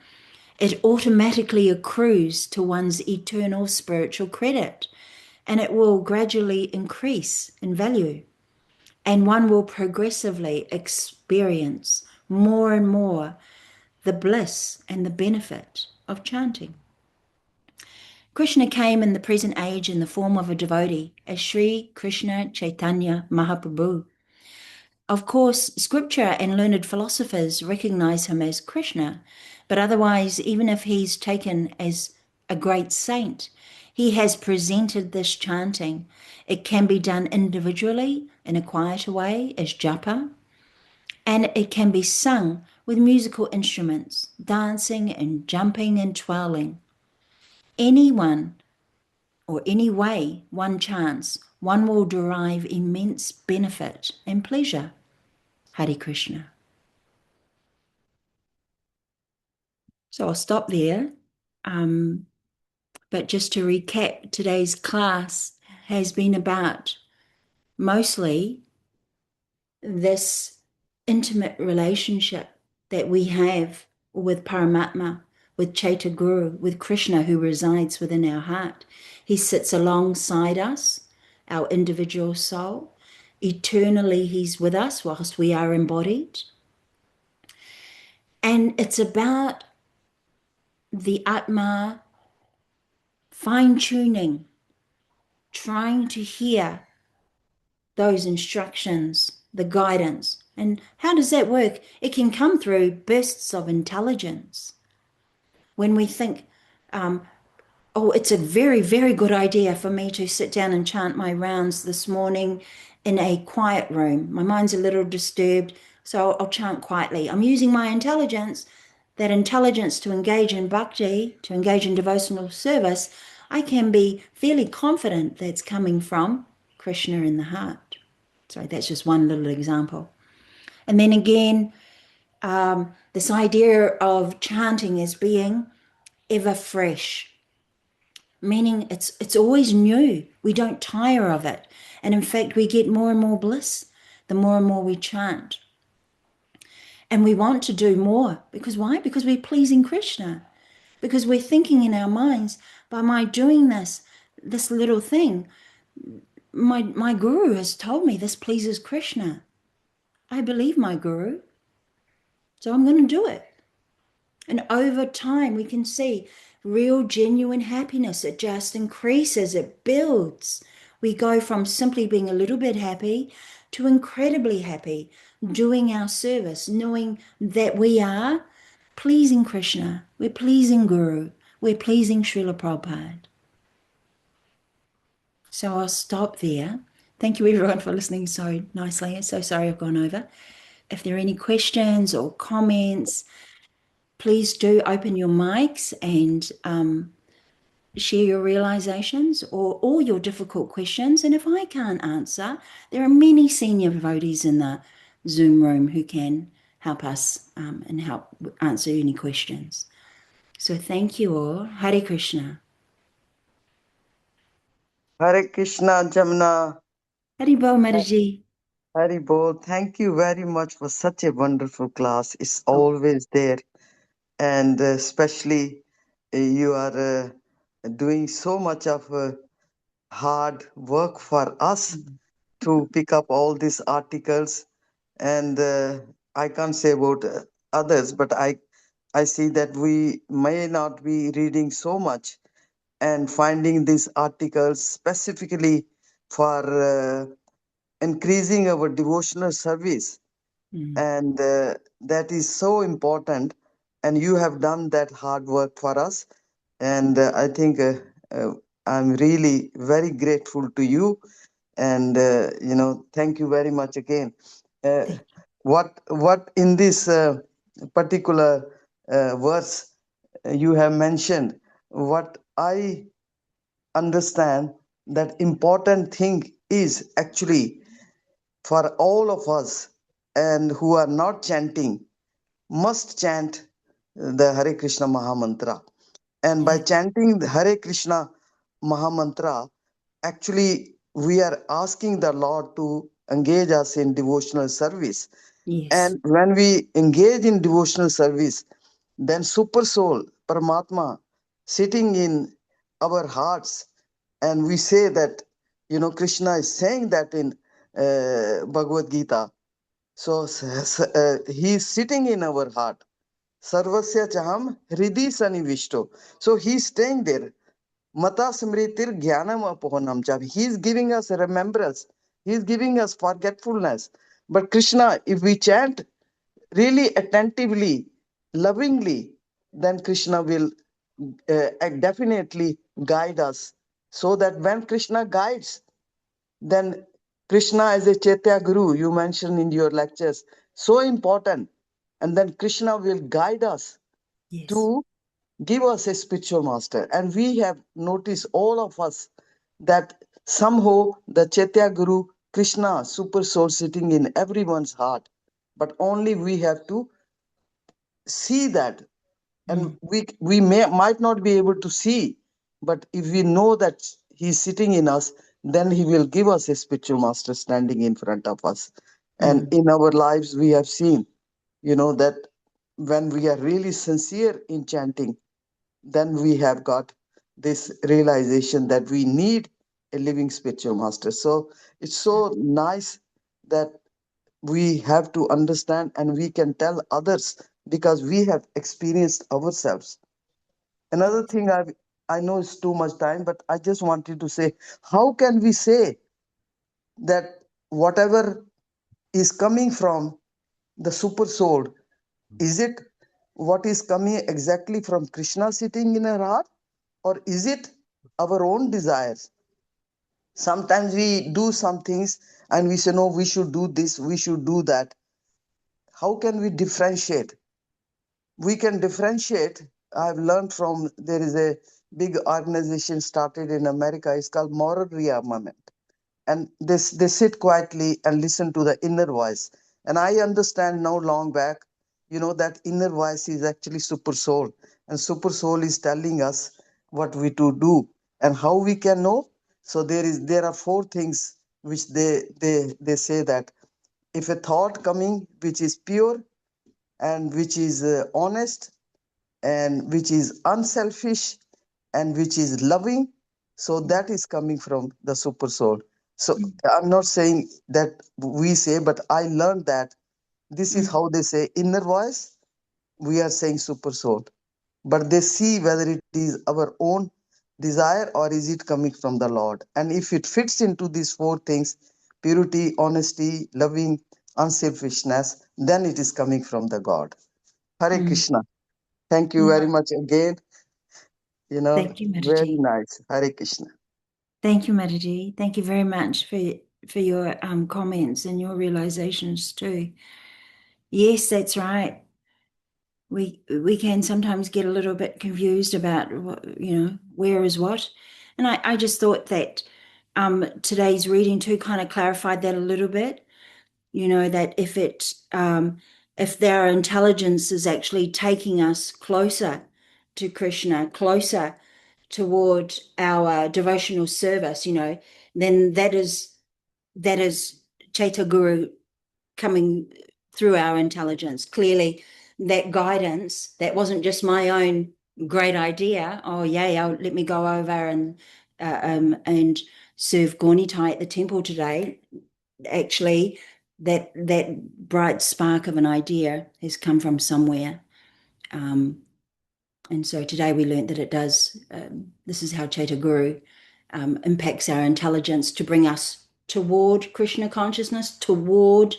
It automatically accrues to one's eternal spiritual credit, and it will gradually increase in value. And one will progressively experience more and more the bliss and the benefit of chanting. Krishna came in the present age in the form of a devotee, as Sri Krishna Chaitanya Mahaprabhu. Of course, scripture and learned philosophers recognize him as Krishna, but otherwise, even if he's taken as a great saint, he has presented this chanting. It can be done individually in a quieter way as japa, and it can be sung with musical instruments, dancing and jumping and twirling. Anyone or any way one chants, one will derive immense benefit and pleasure. Hare Krishna. So I'll stop there. But just to recap, today's class has been about mostly this intimate relationship that we have with Paramatma, with Chaitya Guru, with Krishna who resides within our heart. He sits alongside us, our individual soul. Eternally, he's with us whilst we are embodied. And it's about the Atma fine-tuning, trying to hear those instructions, the guidance. And how does that work? It can come through bursts of intelligence. When we think, oh, it's a very, very good idea for me to sit down and chant my rounds this morning in a quiet room. My mind's a little disturbed, so I'll chant quietly. I'm using my intelligence that intelligence to engage in bhakti, to engage in devotional service, I can be fairly confident that's coming from Krishna in the heart. So that's just one little example. And then again, this idea of chanting as being ever fresh, meaning it's always new. We don't tire of it. And in fact, we get more and more bliss the more and more we chant. And we want to do more. Because why? Because we're pleasing Krishna. Because we're thinking in our minds, by my doing this little thing, my guru has told me this pleases Krishna. I believe my guru, so I'm going to do it. And over time, we can see real, genuine happiness. It just increases, it builds. We go from simply being a little bit happy to incredibly happy, doing our service, knowing that we are pleasing Krishna, we're pleasing Guru, we're pleasing Srila Prabhupada. So I'll stop there. Thank you everyone for listening so nicely. So sorry I've gone over. If there are any questions or comments, please do open your mics and share your realizations or all your difficult questions. And if I can't answer, there are many senior devotees in the Zoom room who can help us and help answer any questions. So thank you all. Hare Krishna. Hare Krishna, Jamuna. Hare Bol Mataji. Hare Bol. Thank you very much for such a wonderful class. It's always there. And especially you are doing so much of hard work for us to pick up all these articles. And I can't say about others, but I see that we may not be reading so much and finding these articles specifically for increasing our devotional service. And that is so important. And you have done that hard work for us. And I think I'm really very grateful to you. And, thank you very much again. What in this particular verse you have mentioned, what I understand that important thing is actually for all of us and who are not chanting must chant the Hare Krishna Mahamantra. And by chanting the Hare Krishna Mahamantra, actually we are asking the Lord to engage us in devotional service. Yes. And when we engage in devotional service, then Super Soul, Paramatma, sitting in our hearts, and we say that, Krishna is saying that in Bhagavad Gita. So he is sitting in our heart. Sarvasya chaham hridi sanivishto. So he is staying there. Mata smritir jnanam apohanam chavi. He is giving us remembrance. He is giving us forgetfulness. But Krishna, if we chant really attentively, lovingly, then Krishna will definitely guide us. So that when Krishna guides, then Krishna as a Chaitya Guru, you mentioned in your lectures, so important. And then Krishna will guide us to give us a spiritual master. And we have noticed, all of us, that somehow the Chaitya Guru, Krishna, Super Soul sitting in everyone's heart. But only we have to see that. And we might not be able to see, but if we know that he's sitting in us, then he will give us a spiritual master standing in front of us. And in our lives, we have seen, that when we are really sincere in chanting, then we have got this realization that we need a living spiritual master. So it's so nice that we have to understand and we can tell others because we have experienced ourselves. Another thing I know it's too much time, but I just wanted to say, how can we say that whatever is coming from the super soul, is it what is coming exactly from Krishna sitting in our heart, or is it our own desires? Sometimes we do some things and we say, no, we should do this, we should do that. How can we differentiate we can differentiate. I've learned from, there is a big organization started in America. It's called Moral Rearmament. And they sit quietly and listen to the inner voice. And I understand now long back, that inner voice is actually super soul. And super soul is telling us what we to do and how we can know. So there are 4 things which they say that if a thought coming which is pure and which is honest and which is unselfish and which is loving, so that is coming from the super soul. So I'm not saying that we say, but I learned that this is how they say inner voice, we are saying super soul. But they see whether it is our own desire or is it coming from the Lord. And if it fits into these 4 things, purity, honesty, loving, unselfishness, then it is coming from the God. Hare Krishna. Thank you very much again. Thank you, Very Mataji. nice. Hare Krishna. Thank you, Mataji. Thank you very much for your comments and your realizations too. Yes, that's right. We can sometimes get a little bit confused about what, where is what. And I just thought that today's reading too kind of clarified that a little bit. That if their intelligence is actually taking us closer to Krishna, closer toward our devotional service, then that is Chaitya Guru coming through our intelligence. Clearly, that guidance, that wasn't just my own great idea. Oh, yay, let me go over and serve Gaunitai at the temple today. Actually, that bright spark of an idea has come from somewhere. And so today we learned that it does, this is how Chaitya Guru impacts our intelligence to bring us toward Krishna consciousness, toward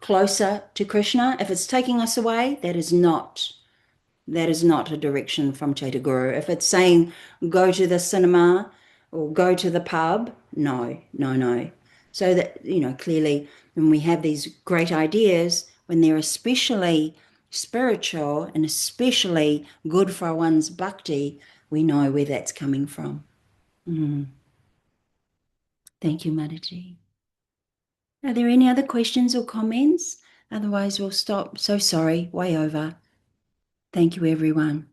closer to Krishna. If it's taking us away, that is not a direction from Chaitya Guru. If it's saying go to the cinema or go to the pub, no. So that, clearly when we have these great ideas, when they're especially spiritual and especially good for one's bhakti, we know where that's coming from. Thank you, Mataji. Are there any other questions or comments? Otherwise, we'll stop. So sorry, way over. Thank you, everyone.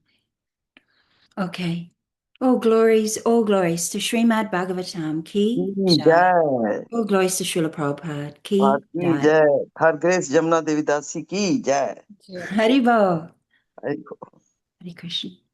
Okay. All glories to Śrīmad-Bhāgavatam. Ki Jai. Jai. All glories to Srila Prabhupada. Ki Jai. Jai. Her Grace Jamuna Devi Dasi ki Jai. Haribol. Hare Hare Krishna.